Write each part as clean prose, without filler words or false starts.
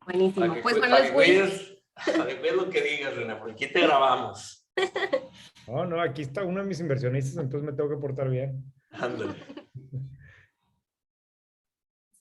Buenísimo. Pues bueno, para que cuides lo que digas, René, porque aquí te grabamos. No, no, aquí está uno de mis inversionistas, entonces me tengo que portar bien. Ándale.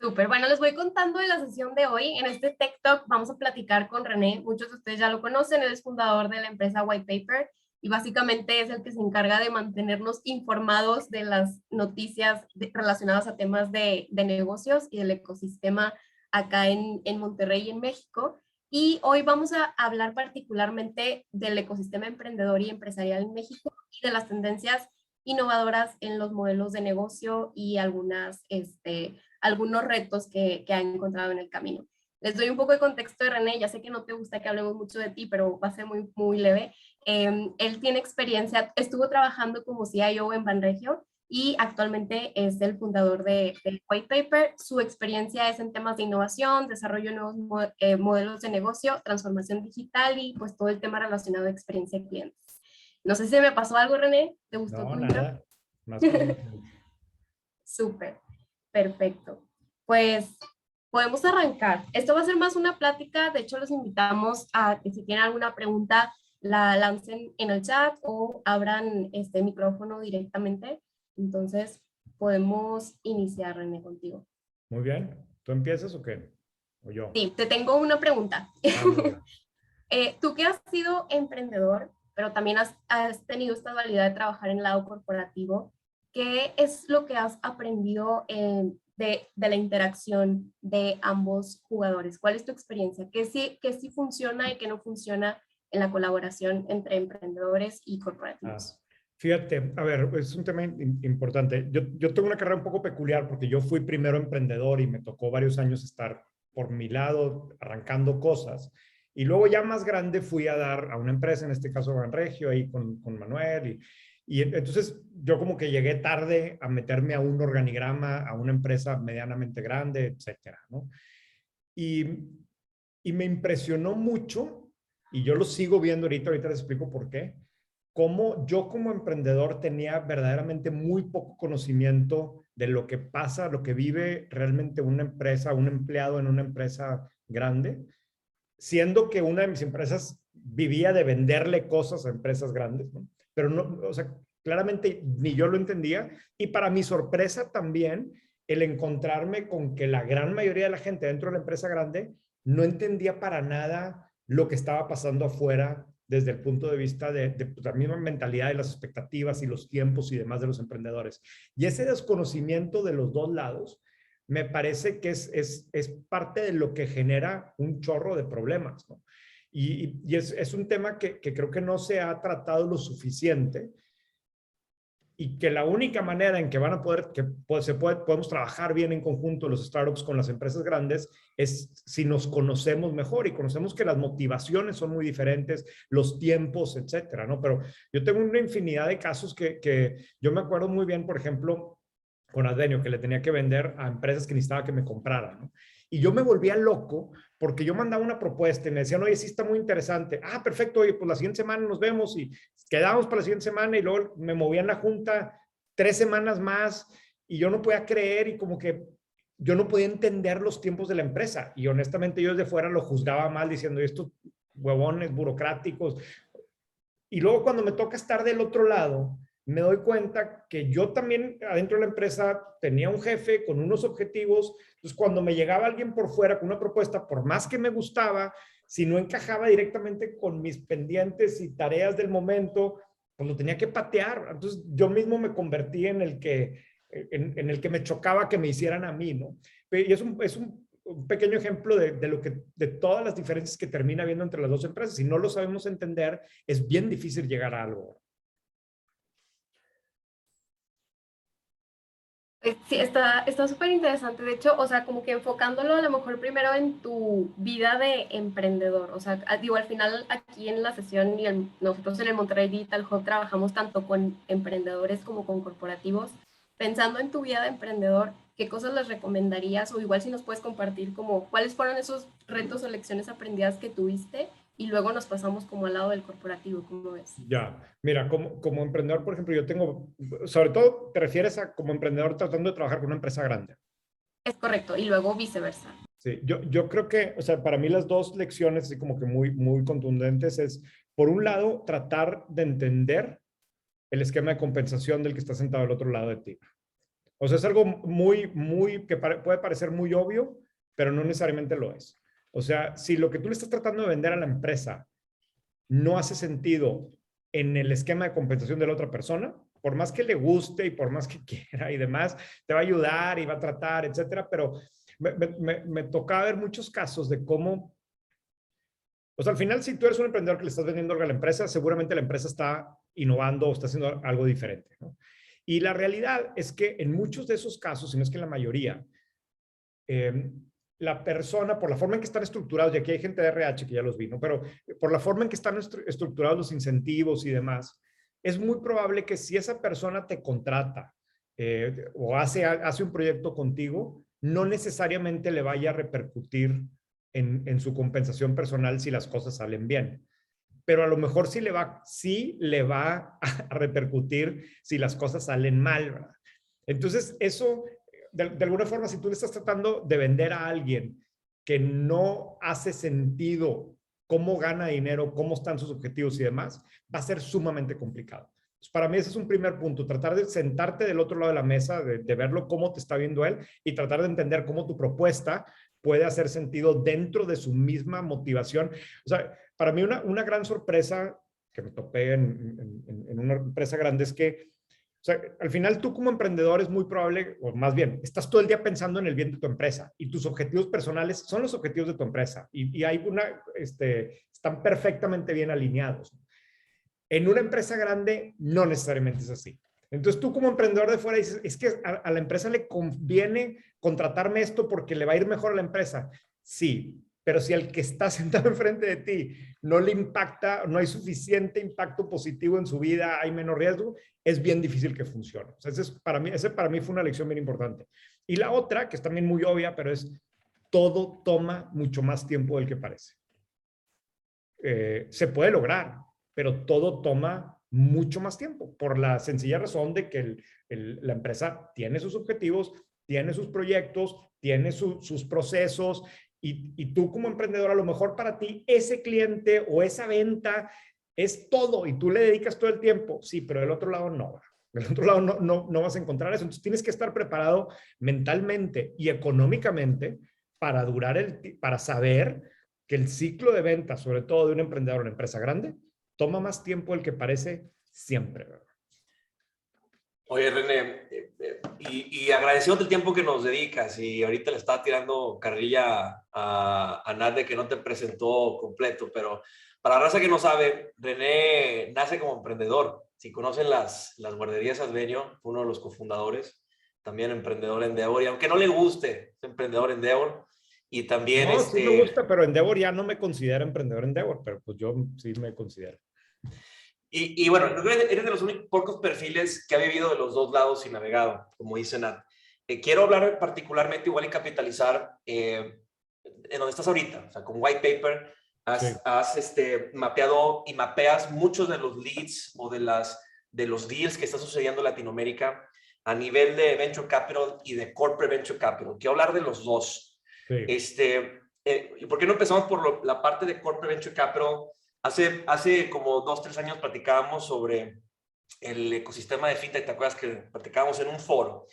Súper. Bueno, les voy contando de la sesión de hoy. En este Tech Talk vamos a platicar con René. Muchos de ustedes ya lo conocen, él es fundador de la empresa White Paper y básicamente es el que se encarga de mantenernos informados de las noticias relacionadas a temas de negocios y del ecosistema acá en Monterrey y en México. Y hoy vamos a hablar particularmente del ecosistema emprendedor y empresarial en México y de las tendencias innovadoras en los modelos de negocio y algunos retos que ha encontrado en el camino. Les doy un poco de contexto de René, ya sé que no te gusta que hablemos mucho de ti, pero va a ser muy, muy leve. Él tiene experiencia, estuvo trabajando como CIO en Banregio y actualmente es el fundador de White Paper. Su experiencia es en temas de innovación, desarrollo de nuevos modelos de negocio, transformación digital y pues todo el tema relacionado a experiencia de clientes. No sé si me pasó algo, René. ¿Te gustó? No, nada. Más que Súper. Perfecto. Pues podemos arrancar. Esto va a ser más una plática. De hecho, los invitamos a que si tienen alguna pregunta, la lancen en el chat o abran este micrófono directamente. Entonces, podemos iniciar, René, contigo. Muy bien. ¿Tú empiezas o qué? ¿O yo? Sí, te tengo una pregunta. Ah, Tú que has sido emprendedor, pero también has tenido esta dualidad de trabajar en el lado corporativo, ¿qué es lo que has aprendido de la interacción de ambos jugadores? ¿Cuál es tu experiencia? ¿Qué sí funciona y qué no funciona en la colaboración entre emprendedores y corporativos? Fíjate, a ver, es un tema importante. Yo tengo una carrera un poco peculiar porque yo fui primero emprendedor y me tocó varios años estar por mi lado arrancando cosas. Y luego ya más grande fui a dar a una empresa, en este caso Banregio, ahí con Manuel. Y entonces yo como que llegué tarde a meterme a un organigrama, a una empresa medianamente grande, etcétera, ¿no? Y, y me impresionó mucho, y yo lo sigo viendo ahorita les explico por qué, cómo yo como emprendedor tenía verdaderamente muy poco conocimiento de lo que pasa, lo que vive realmente una empresa, un empleado en una empresa grande, siendo que una de mis empresas vivía de venderle cosas a empresas grandes, ¿no? Pero no, o sea, claramente ni yo lo entendía y para mi sorpresa también el encontrarme con que la gran mayoría de la gente dentro de la empresa grande no entendía para nada lo que estaba pasando afuera desde el punto de vista de la misma mentalidad de las expectativas y los tiempos y demás de los emprendedores. Y ese desconocimiento de los dos lados me parece que es parte de lo que genera un chorro de problemas, ¿no? Y es un tema que creo que no se ha tratado lo suficiente y que la única manera en que van a poder, que podemos trabajar bien en conjunto los startups con las empresas grandes es si nos conocemos mejor y conocemos que las motivaciones son muy diferentes, los tiempos, etcétera, ¿no? Pero yo tengo una infinidad de casos que yo me acuerdo muy bien, por ejemplo, con Advenio, que le tenía que vender a empresas que necesitaba que me compraran, ¿no? Y yo me volvía loco porque yo mandaba una propuesta y me decían, oye, sí está muy interesante. Ah, perfecto, oye, pues la siguiente semana nos vemos y quedamos para la siguiente semana y luego me movían la junta 3 semanas más y yo no podía creer y como que yo no podía entender los tiempos de la empresa y honestamente yo desde fuera lo juzgaba mal diciendo, estos huevones burocráticos. Y luego cuando me toca estar del otro lado, me doy cuenta que yo también adentro de la empresa tenía un jefe con unos objetivos. Entonces, cuando me llegaba alguien por fuera con una propuesta, por más que me gustaba, si no encajaba directamente con mis pendientes y tareas del momento, pues lo tenía que patear. Entonces, yo mismo me convertí en el que me chocaba que me hicieran a mí, ¿no? Y un pequeño ejemplo de todas las diferencias que termina habiendo entre las dos empresas. Si no lo sabemos entender, es bien difícil llegar a algo. Sí, está súper interesante. De hecho, o sea, como que enfocándolo a lo mejor primero en tu vida de emprendedor. O sea, digo, al final aquí en la sesión y nosotros en el Monterrey Digital Hub trabajamos tanto con emprendedores como con corporativos. Pensando en tu vida de emprendedor, ¿qué cosas les recomendarías? O igual si nos puedes compartir como cuáles fueron esos retos o lecciones aprendidas que tuviste y luego nos pasamos como al lado del corporativo, ¿cómo ves? Ya, mira, como emprendedor, por ejemplo, yo tengo, sobre todo te refieres a como emprendedor tratando de trabajar con una empresa grande. Es correcto, y luego viceversa. Sí, yo creo que, o sea, para mí las dos lecciones, así como que muy contundentes, es, por un lado, tratar de entender el esquema de compensación del que está sentado al otro lado de ti. O sea, es algo que puede parecer muy obvio, pero no necesariamente lo es. O sea, si lo que tú le estás tratando de vender a la empresa no hace sentido en el esquema de compensación de la otra persona, por más que le guste y por más que quiera y demás, te va a ayudar y va a tratar, etcétera, pero me toca ver muchos casos de cómo, o sea, al final, si tú eres un emprendedor que le estás vendiendo algo a la empresa, seguramente la empresa está innovando o está haciendo algo diferente, ¿no? Y la realidad es que en muchos de esos casos, si no es que en la mayoría, eh, la persona, por la forma en que están estructurados, y aquí hay gente de RH que ya los vi, ¿no? Pero por la forma en que están estructurados los incentivos y demás, es muy probable que si esa persona te contrata o hace un proyecto contigo, no necesariamente le vaya a repercutir en su compensación personal si las cosas salen bien. Pero a lo mejor sí le va a repercutir si las cosas salen mal, ¿verdad? Entonces, eso, de alguna forma, si tú le estás tratando de vender a alguien que no hace sentido cómo gana dinero, cómo están sus objetivos y demás, va a ser sumamente complicado. Entonces, para mí ese es un primer punto, tratar de sentarte del otro lado de la mesa, de verlo cómo te está viendo él y tratar de entender cómo tu propuesta puede hacer sentido dentro de su misma motivación. O sea, para mí una gran sorpresa que me topé en una empresa grande es que, o sea, al final tú como emprendedor es muy probable, o más bien, estás todo el día pensando en el bien de tu empresa y tus objetivos personales son los objetivos de tu empresa y hay están perfectamente bien alineados. En una empresa grande no necesariamente es así. Entonces tú como emprendedor de fuera dices, es que a la empresa le conviene contratarme esto porque le va a ir mejor a la empresa. Sí, pero si al que está sentado enfrente de ti no le impacta, no hay suficiente impacto positivo en su vida, hay menos riesgo, es bien difícil que funcione. O sea, ese para mí fue una lección bien importante. Y la otra, que es también muy obvia, pero es todo toma mucho más tiempo del que parece. Se puede lograr, pero todo toma mucho más tiempo por la sencilla razón de que la empresa tiene sus objetivos, tiene sus proyectos, tiene sus procesos y tú como emprendedor a lo mejor para ti ese cliente o esa venta es todo y tú le dedicas todo el tiempo, sí, pero del otro lado no. Del otro lado no vas a encontrar eso. Entonces tienes que estar preparado mentalmente y económicamente para saber que el ciclo de venta, sobre todo de un emprendedor en una empresa grande, toma más tiempo del que parece siempre, ¿verdad? Oye, René, y agradeciendo el tiempo que nos dedicas, y ahorita le estaba tirando carrilla a Nat de que no te presentó completo, pero para la raza que no sabe, René nace como emprendedor. Si conocen las guarderías Advenio, fue uno de los cofundadores, también emprendedor en Endeavor, y aunque no le guste, es emprendedor en Endeavor, y también No, sí me gusta, pero Endeavor ya no me considera emprendedor Endeavor, pero pues yo sí me considero. Y bueno, eres de los pocos perfiles que ha vivido de los dos lados y navegado, como dice Nat. Quiero hablar particularmente igual y capitalizar en donde estás ahorita, o sea, con White Paper has mapeado y mapeas muchos de los leads o de los deals que están sucediendo en Latinoamérica a nivel de Venture Capital y de Corporate Venture Capital. Quiero hablar de los dos. Sí. ¿Y por qué no empezamos por la parte de Corporate Venture Capital? Hace como 2-3 años platicábamos sobre el ecosistema de fintech, ¿te acuerdas que platicábamos en un foro?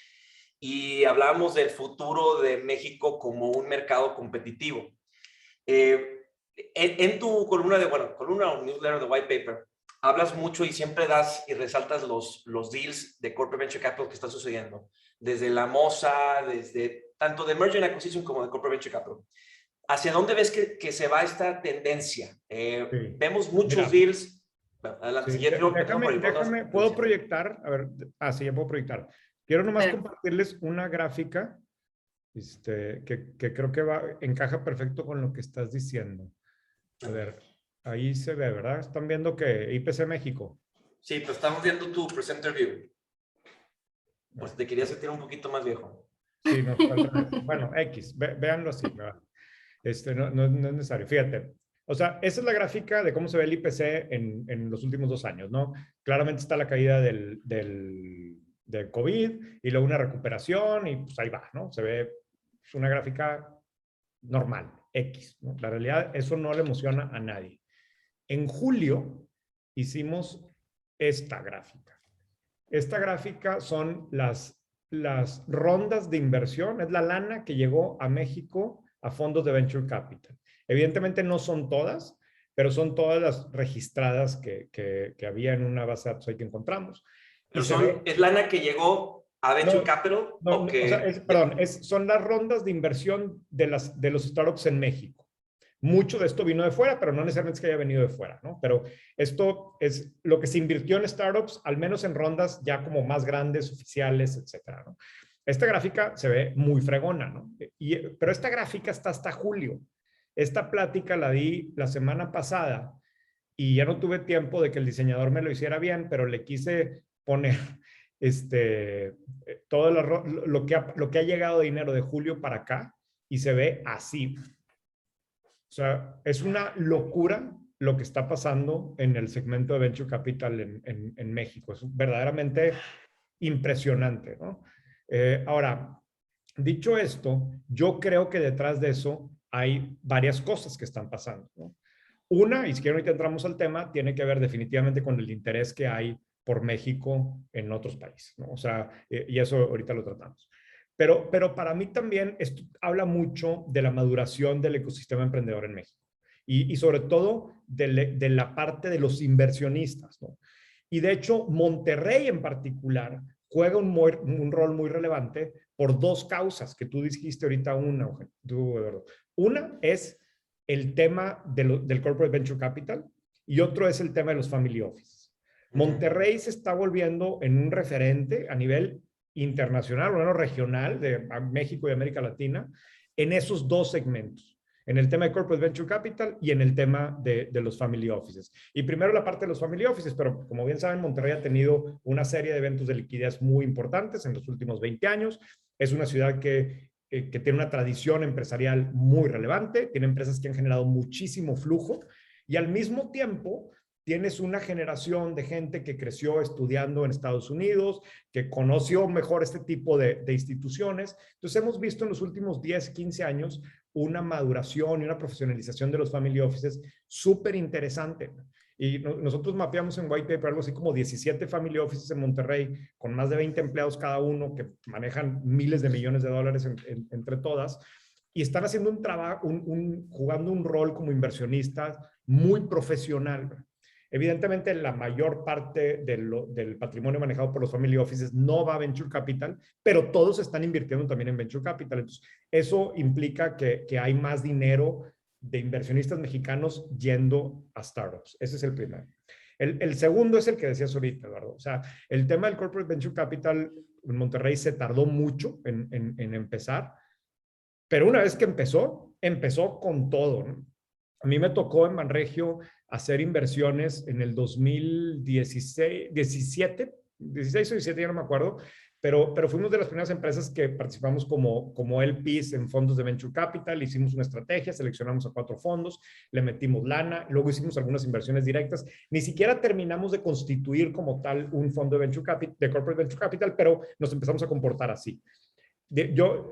Y hablábamos del futuro de México como un mercado competitivo. En tu columna columna o newsletter de White Paper, hablas mucho y siempre das y resaltas los deals de Corporate Venture Capital que están sucediendo, desde la MOSA, desde tanto de Merger and Acquisition como de Corporate Venture Capital. ¿Hacia dónde ves que se va esta tendencia? Sí. Vemos muchos Mira, deals. Adelante, sí, siguiente, ¿puedo proyectar? A ver, sí, ya puedo proyectar. Quiero nomás Pero, compartirles una gráfica que creo que encaja perfecto con lo que estás diciendo. A ver, ahí se ve, ¿verdad? Están viendo que IPC México. Sí, pero estamos viendo tu presenter view. Pues te quería sentir un poquito más viejo. Sí, no, bueno, X, véanlo así, ¿verdad? No es necesario. Fíjate, o sea, esa es la gráfica de cómo se ve el IPC en los últimos 2 años, ¿no? Claramente está la caída del COVID y luego una recuperación y pues ahí va, ¿no? Se ve una gráfica normal, X, ¿no? La realidad, eso no le emociona a nadie. En julio hicimos esta gráfica. Esta gráfica son las rondas de inversión, es la lana que llegó a México a fondos de Venture Capital. Evidentemente no son todas, pero son todas las registradas que había en una base de datos ahí que encontramos. Pero ¿es lana que llegó a Venture Capital? O sea, son las rondas de inversión de los startups en México. Mucho de esto vino de fuera, pero no necesariamente es que haya venido de fuera, ¿no? Pero esto es lo que se invirtió en startups, al menos en rondas ya como más grandes, oficiales, etcétera, ¿no? Esta gráfica se ve muy fregona, ¿no? Pero esta gráfica está hasta julio. Esta plática la di la semana pasada y ya no tuve tiempo de que el diseñador me lo hiciera bien, pero le quise poner todo lo que ha llegado de dinero de julio para acá y se ve así. O sea, es una locura lo que está pasando en el segmento de Venture Capital en México. Es verdaderamente impresionante, ¿no? Ahora, dicho esto, yo creo que detrás de eso hay varias cosas que están pasando, ¿no? Una, y si quieren ahorita entramos al tema, tiene que ver definitivamente con el interés que hay por México en otros países, ¿no? O sea, y eso ahorita lo tratamos. Pero para mí también esto habla mucho de la maduración del ecosistema emprendedor en México y sobre todo de la parte de los inversionistas, ¿no? Y de hecho, Monterrey en particular juega un rol muy relevante por dos causas que tú dijiste ahorita una, Eduardo. Una es el tema del Corporate Venture Capital y otro es el tema de los Family Offices. Monterrey se está volviendo en un referente a nivel internacional, o menos regional, de México y América Latina, en esos dos segmentos, en el tema de Corporate Venture Capital y en el tema de los Family Offices. Y primero la parte de los Family Offices, pero como bien saben, Monterrey ha tenido una serie de eventos de liquidez muy importantes en los últimos 20 años. Es una ciudad que tiene una tradición empresarial muy relevante, tiene empresas que han generado muchísimo flujo y al mismo tiempo tienes una generación de gente que creció estudiando en Estados Unidos, que conoció mejor este tipo de instituciones. Entonces hemos visto en los últimos 10, 15 años una maduración y una profesionalización de los family offices súper interesante. Y nosotros mapeamos en White Paper algo así como 17 family offices en Monterrey, con más de 20 empleados cada uno, que manejan miles de millones de dólares entre todas, y están haciendo un trabajo, jugando un rol como inversionistas muy profesional. Evidentemente, la mayor parte del patrimonio manejado por los family offices no va a Venture Capital, pero todos están invirtiendo también en Venture Capital. Entonces, eso implica que hay más dinero de inversionistas mexicanos yendo a startups. Ese es el primero. El segundo es el que decías ahorita, Eduardo. O sea, el tema del Corporate Venture Capital en Monterrey se tardó mucho en empezar, pero una vez que empezó con todo, ¿no? A mí me tocó en Banregio hacer inversiones en el 2016, 16 o 17, ya no me acuerdo, pero fuimos de las primeras empresas que participamos como LPs en fondos de Venture Capital, hicimos una estrategia, seleccionamos a 4 fondos, le metimos lana, luego hicimos algunas inversiones directas, ni siquiera terminamos de constituir como tal un fondo de Corporate Venture Capital, pero nos empezamos a comportar así. Yo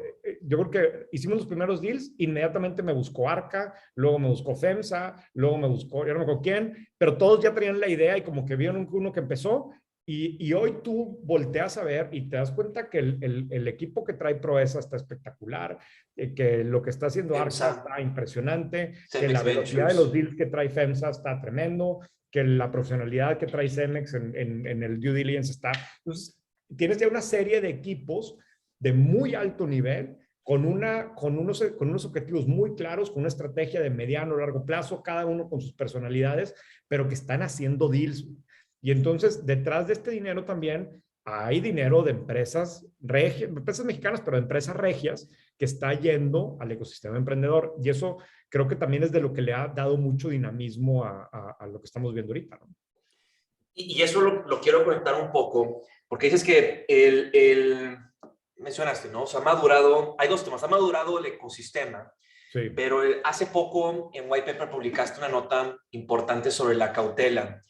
creo que hicimos los primeros deals, inmediatamente me buscó Arca, luego me buscó FEMSA, luego me buscó, ya no me acuerdo quién, pero todos ya tenían la idea y como que vieron uno que empezó y hoy tú volteas a ver y te das cuenta que el equipo que trae Proesa está espectacular, que lo que está haciendo Arca está impresionante, que la velocidad de los deals que trae FEMSA está tremendo, que la profesionalidad que trae Cemex en el due diligence está. Entonces, tienes ya una serie de equipos de muy alto nivel, con unos objetivos muy claros, con una estrategia de mediano o largo plazo, cada uno con sus personalidades, pero que están haciendo deals. Y entonces, detrás de este dinero también hay dinero de empresas mexicanas, pero de empresas regias, que está yendo al ecosistema emprendedor. Y eso creo que también es de lo que le ha dado mucho dinamismo a lo que estamos viendo ahorita, ¿no? Y eso lo quiero conectar un poco, porque dices que mencionaste, ¿no? O sea, hay dos temas. Ha madurado el ecosistema, sí, pero hace poco en White Paper publicaste una nota importante sobre la cautela,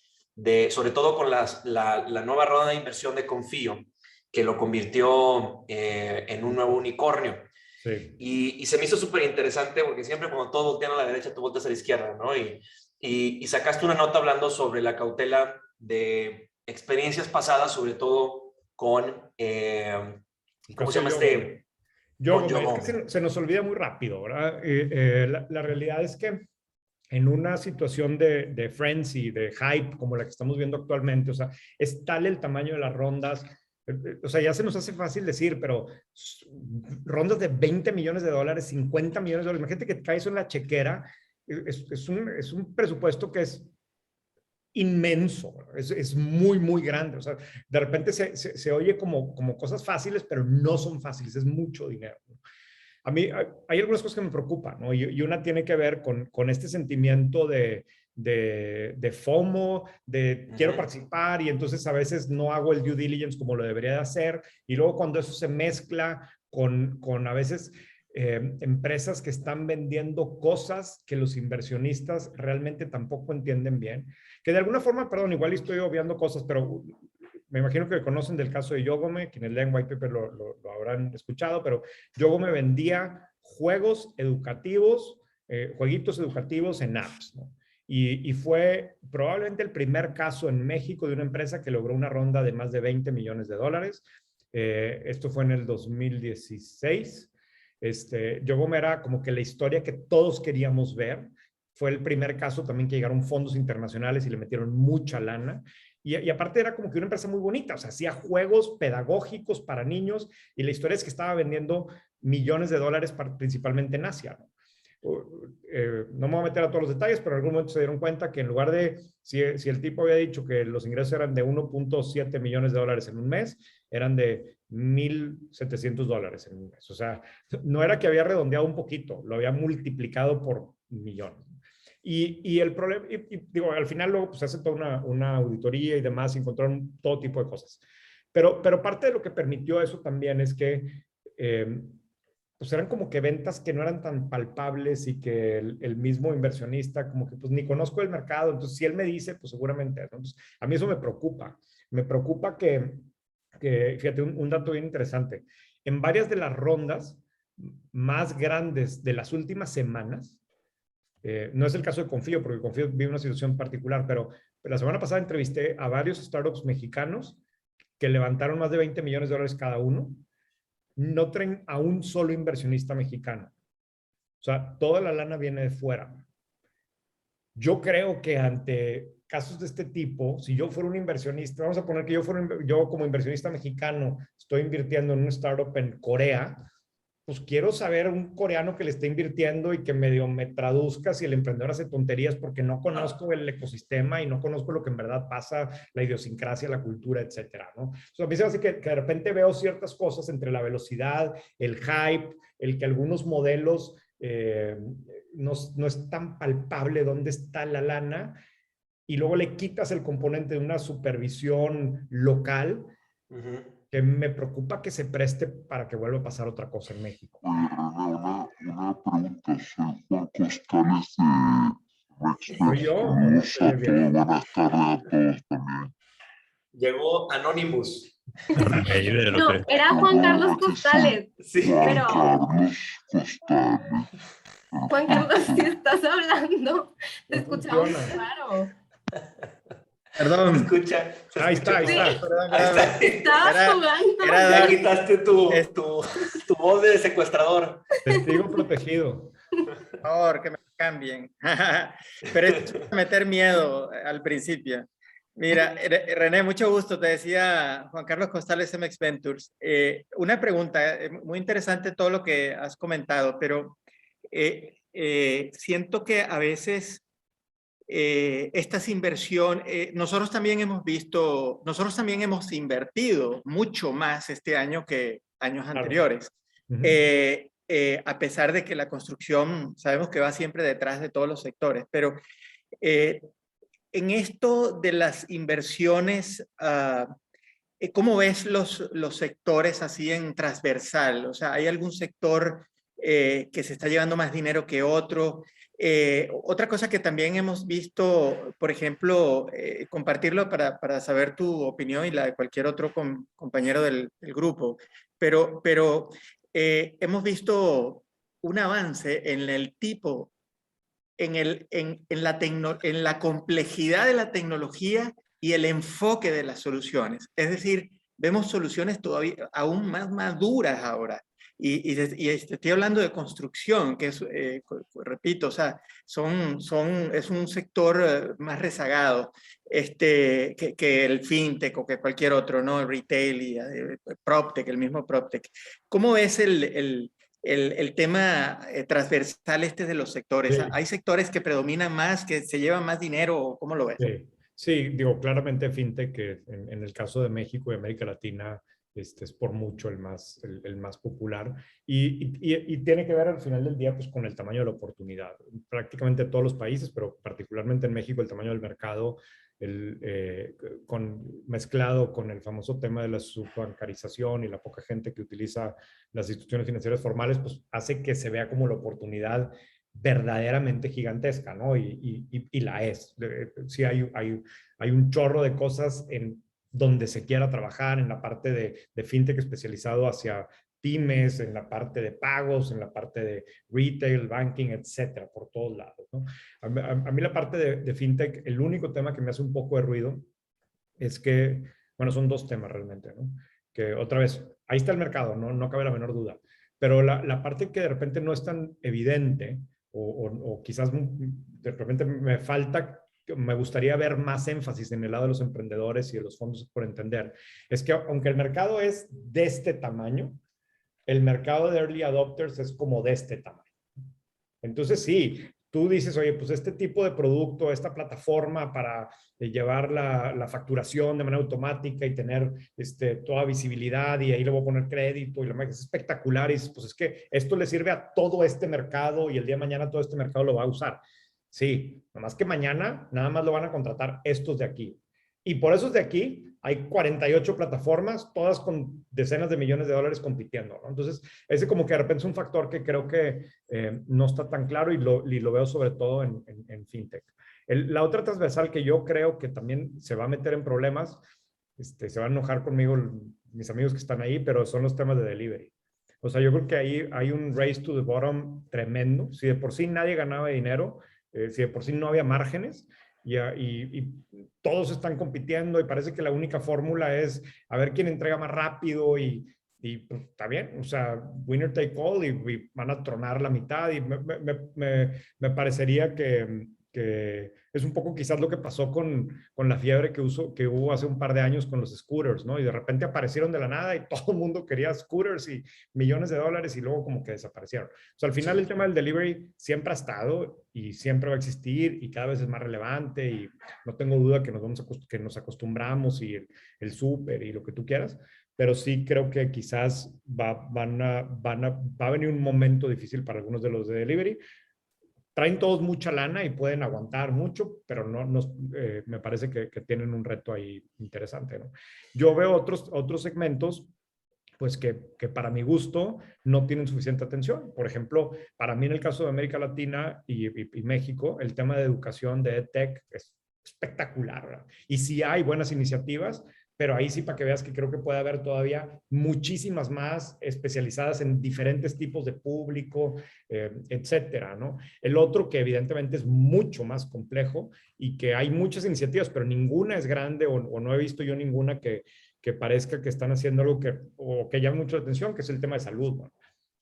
sobre todo con la nueva ronda de inversión de Confío, que lo convirtió en un nuevo unicornio. Sí. Y se me hizo súper interesante porque siempre cuando todos voltean a la derecha, tú volteas a la izquierda, ¿no? Y sacaste una nota hablando sobre la cautela de experiencias pasadas, sobre todo con, ¿cómo se llama este? Con Yogome, es que Yogo. se nos olvida muy rápido, ¿verdad? La realidad es que en una situación de frenzy, de hype, como la que estamos viendo actualmente, o sea, es tal el tamaño de las rondas, o sea, ya se nos hace fácil decir, pero rondas de 20 millones de dólares, 50 millones de dólares, imagínate que cae eso en la chequera, es un presupuesto que es inmenso, es muy, muy grande. O sea, de repente se oye como cosas fáciles, pero no son fáciles, es mucho dinero. ¿No? A mí hay algunas cosas que me preocupan, ¿no? Y una tiene que ver con este sentimiento de FOMO, de quiero participar y entonces a veces no hago el due diligence como lo debería de hacer. Y luego cuando eso se mezcla con a veces empresas que están vendiendo cosas que los inversionistas realmente tampoco entienden bien, que de alguna forma, perdón, igual estoy obviando cosas, pero me imagino que conocen del caso de Yogome, quienes leen White Paper lo habrán escuchado, pero Yogome vendía juegos educativos, jueguitos educativos en apps, ¿no? Y fue probablemente el primer caso en México de una empresa que logró una ronda de más de 20 millones de dólares. Esto fue en el 2016. Yogome era como que la historia que todos queríamos ver. Fue el primer caso también que llegaron fondos internacionales y le metieron mucha lana. Y aparte era como que una empresa muy bonita, o sea, hacía juegos pedagógicos para niños y la historia es que estaba vendiendo millones de dólares principalmente en Asia, ¿no? No me voy a meter a todos los detalles, pero en algún momento se dieron cuenta que en lugar de, si el tipo había dicho que los ingresos eran de 1.7 millones de dólares en un mes, eran de 1.700 dólares en un mes. O sea, no era que había redondeado un poquito, lo había multiplicado por millones. Y el problema, digo, al final luego pues, se hace toda una auditoría y demás, y encontraron todo tipo de cosas. Pero parte de lo que permitió eso también es que pues eran como que ventas que no eran tan palpables y que el mismo inversionista como que pues ni conozco el mercado, entonces si él me dice, pues seguramente. Entonces, a mí eso me preocupa. Me preocupa que fíjate, un dato bien interesante. En varias de las rondas más grandes de las últimas semanas, no es el caso de Confío, porque Confío vive una situación particular, pero la semana pasada entrevisté a varios startups mexicanos que levantaron más de 20 millones de dólares cada uno, no traen a un solo inversionista mexicano. O sea, toda la lana viene de fuera. Yo creo que ante casos de este tipo, si yo fuera un inversionista, vamos a poner que yo como inversionista mexicano estoy invirtiendo en un startup en Corea, pues quiero saber un coreano que le esté invirtiendo y que medio me traduzca si el emprendedor hace tonterías porque no conozco el ecosistema y no conozco lo que en verdad pasa, la idiosincrasia, la cultura, etcétera, ¿no? O sea, a mí se me hace que de repente veo ciertas cosas entre la velocidad, el hype, el que algunos modelos no es tan palpable dónde está la lana y luego le quitas el componente de una supervisión local. Que me preocupa que se preste para que vuelva a pasar otra cosa en México. Una pregunta, soy Juan Costales de Soy yo. Buenas tardes a todos también. Llegó Anonymous. No, era Juan Carlos Costales. Sí. Pero Carlos Costales. Juan Carlos, si estás hablando, te No escuchamos funciona. claro. Se escucha. Ahí está. Ahí está. Estabas jugando. Ya quitaste tu voz de secuestrador. Testigo protegido. Por favor, que me cambien. Pero es meter miedo al principio. Mira, René, mucho gusto. Te decía Juan Carlos Costales, MX Ventures. Una pregunta, muy interesante todo lo que has comentado, pero siento que a veces estas inversiones, nosotros también hemos invertido mucho más este año que años anteriores. A pesar de que la construcción sabemos que va siempre detrás de todos los sectores, pero en esto de las inversiones, ¿cómo ves los sectores así en transversal? O sea, ¿hay algún sector que se está llevando más dinero que otro? Otra cosa que también hemos visto, por ejemplo, compartirlo para saber tu opinión y la de cualquier otro compañero del grupo, pero hemos visto un avance en el tipo, en la complejidad de la tecnología y el enfoque de las soluciones. Es decir, vemos soluciones todavía aún más maduras ahora. Y estoy hablando de construcción, que es, repito, o sea, es un sector más rezagado que el fintech o que cualquier otro, ¿no? El retail y PropTech, el mismo PropTech. ¿Cómo ves el tema transversal de los sectores? Sí. ¿Hay sectores que predominan más, que se llevan más dinero? ¿Cómo lo ves? Sí, sí, digo, claramente fintech, que en el caso de México y América Latina, es por mucho el más popular y tiene que ver al final del día pues, con el tamaño de la oportunidad. Prácticamente todos los países, pero particularmente en México, el tamaño del mercado, mezclado con el famoso tema de la subbancarización y la poca gente que utiliza las instituciones financieras formales, pues hace que se vea como la oportunidad verdaderamente gigantesca, ¿no? Y la es. Sí, hay un chorro de cosas en donde se quiera trabajar, en la parte de fintech especializado hacia pymes, en la parte de pagos, en la parte de retail, banking, etcétera, por todos lados, ¿no? A mí la parte de fintech, el único tema que me hace un poco de ruido es que, bueno, son dos temas realmente, ¿no? Que otra vez, ahí está el mercado, no cabe la menor duda, pero la parte que de repente no es tan evidente o quizás de repente me gustaría ver más énfasis en el lado de los emprendedores y de los fondos por entender, es que aunque el mercado es de este tamaño, el mercado de early adopters es como de este tamaño. Entonces sí, tú dices, oye, pues este tipo de producto, esta plataforma para llevar la facturación de manera automática y tener toda visibilidad y ahí le voy a poner crédito y es espectacular y pues es que esto le sirve a todo este mercado y el día de mañana todo este mercado lo va a usar. Sí, nomás que mañana nada más lo van a contratar estos de aquí. Y por esos de aquí hay 48 plataformas, todas con decenas de millones de dólares compitiendo, ¿no? Entonces, ese como que de repente es un factor que creo que no está tan claro y lo veo sobre todo en fintech. La otra transversal que yo creo que también se va a meter en problemas, se van a enojar conmigo mis amigos que están ahí, pero son los temas de delivery. O sea, yo creo que ahí hay un race to the bottom tremendo. Si de por sí nadie ganaba dinero, si de por sí no había márgenes, y todos están compitiendo y parece que la única fórmula es a ver quién entrega más rápido y pues, está bien, o sea, winner take all y van a tronar la mitad y me parecería que es un poco quizás lo que pasó con la fiebre que hubo hace un par de años con los scooters, ¿no? Y de repente aparecieron de la nada y todo el mundo quería scooters y millones de dólares y luego como que desaparecieron. O sea, al final el tema del delivery siempre ha estado y siempre va a existir y cada vez es más relevante y no tengo duda que nos acostumbramos y el súper y lo que tú quieras, pero sí creo que quizás va a venir un momento difícil para algunos de los de delivery. Traen todos mucha lana y pueden aguantar mucho, pero me parece que tienen un reto ahí interesante, ¿no? Yo veo otros segmentos pues que para mi gusto no tienen suficiente atención. Por ejemplo, para mí en el caso de América Latina y México, el tema de educación, de EdTech, es espectacular, ¿verdad? Y sí hay buenas iniciativas, pero ahí sí para que veas que creo que puede haber todavía muchísimas más especializadas en diferentes tipos de público, etcétera, ¿no? El otro que evidentemente es mucho más complejo y que hay muchas iniciativas, pero ninguna es grande o no he visto yo ninguna que parezca que están haciendo algo que llame mucho la atención, que es el tema de salud, ¿no?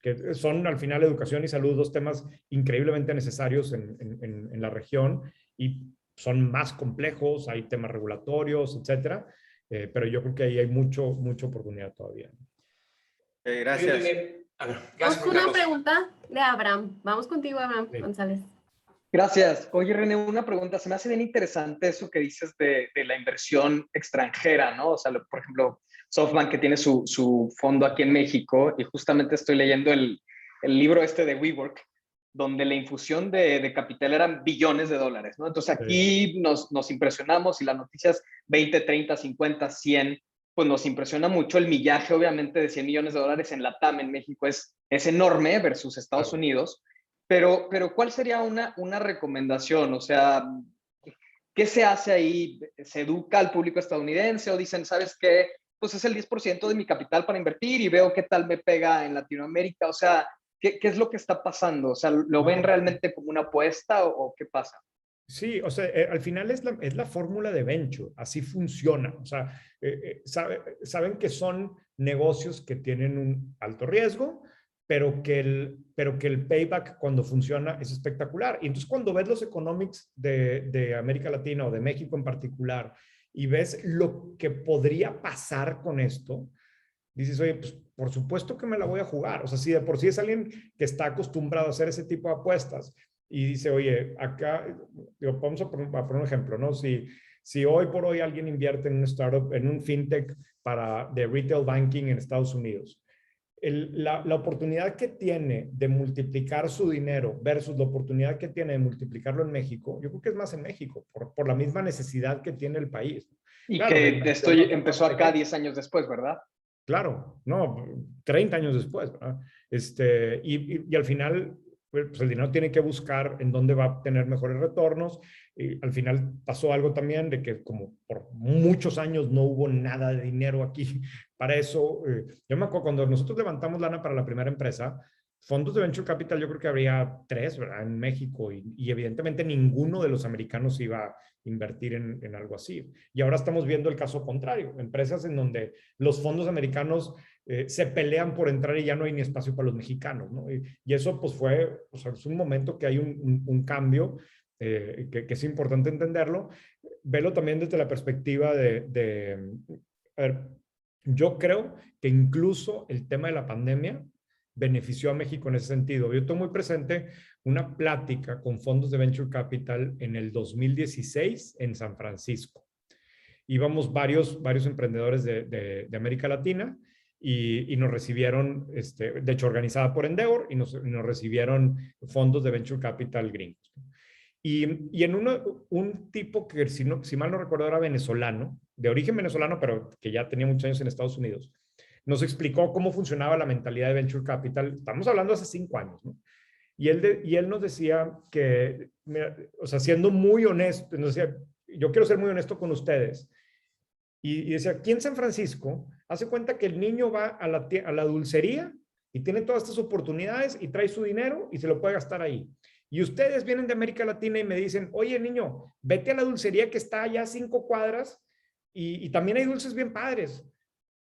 Que son al final educación y salud dos temas increíblemente necesarios en la región y son más complejos, hay temas regulatorios, etcétera, pero yo creo que ahí hay mucha oportunidad todavía. Gracias. Vamos con una pregunta de Abraham. Vamos contigo, Abraham González. Gracias. Oye, René, una pregunta. Se me hace bien interesante eso que dices de la inversión extranjera, ¿no? O sea, por ejemplo, SoftBank que tiene su fondo aquí en México y justamente estoy leyendo el libro de WeWork, donde la infusión de capital eran billones de dólares, ¿no? Entonces aquí nos impresionamos y las noticias 20, 30, 50, 100, pues nos impresiona mucho el millaje, obviamente, de 100 millones de dólares en LATAM, en México, es enorme versus Estados Unidos. Pero ¿cuál sería una recomendación? O sea, ¿qué se hace ahí? ¿Se educa al público estadounidense o dicen, sabes qué? pues es el 10% de mi capital para invertir y veo qué tal me pega en Latinoamérica. O sea, ¿qué es lo que está pasando? O sea, ¿lo ven realmente como una apuesta o qué pasa? Sí, o sea, al final es la fórmula de venture, así funciona. O sea, saben que son negocios que tienen un alto riesgo, pero que el payback cuando funciona es espectacular. Y entonces cuando ves los economics de América Latina o de México en particular y ves lo que podría pasar con esto, dices, oye, pues por supuesto que me la voy a jugar. O sea, si de por sí es alguien que está acostumbrado a hacer ese tipo de apuestas y dice, oye, acá, digo, vamos a poner un ejemplo, ¿no? Si hoy por hoy alguien invierte en un startup, en un fintech de retail banking en Estados Unidos, la oportunidad que tiene de multiplicar su dinero versus la oportunidad que tiene de multiplicarlo en México, yo creo que es más en México, por la misma necesidad que tiene el país. Y claro, que esto empezó acá 10 años después, ¿verdad? Claro, no, 30 años después, ¿verdad? Y al final, pues el dinero tiene que buscar en dónde va a tener mejores retornos. Y al final pasó algo también de que como por muchos años no hubo nada de dinero aquí para eso. Yo me acuerdo cuando nosotros levantamos lana para la primera empresa, fondos de venture capital yo creo que habría 3, ¿verdad? En México y evidentemente ninguno de los americanos iba a invertir en algo así. Y ahora estamos viendo el caso contrario, empresas en donde los fondos americanos se pelean por entrar y ya no hay ni espacio para los mexicanos, ¿no? Y eso pues fue, o sea, es un momento que hay un cambio que es importante entenderlo. Velo también desde la perspectiva a ver, yo creo que incluso el tema de la pandemia benefició a México en ese sentido. Yo tengo muy presente una plática con fondos de Venture Capital en el 2016 en San Francisco. Íbamos varios emprendedores de América Latina y nos recibieron, de hecho organizada por Endeavor, y nos recibieron fondos de Venture Capital gringos. Y en un tipo que, si mal no recuerdo, era venezolano, de origen venezolano, pero que ya tenía muchos años en Estados Unidos, nos explicó cómo funcionaba la mentalidad de Venture Capital. Estamos hablando hace 5 años, ¿no? Y él nos decía que, mira, o sea, siendo muy honesto, nos decía, yo quiero ser muy honesto con ustedes. Y decía, aquí en San Francisco, hace cuenta que el niño va a la dulcería y tiene todas estas oportunidades y trae su dinero y se lo puede gastar ahí. Y ustedes vienen de América Latina y me dicen, oye, niño, vete a la dulcería que está allá a 5 cuadras y también hay dulces bien padres.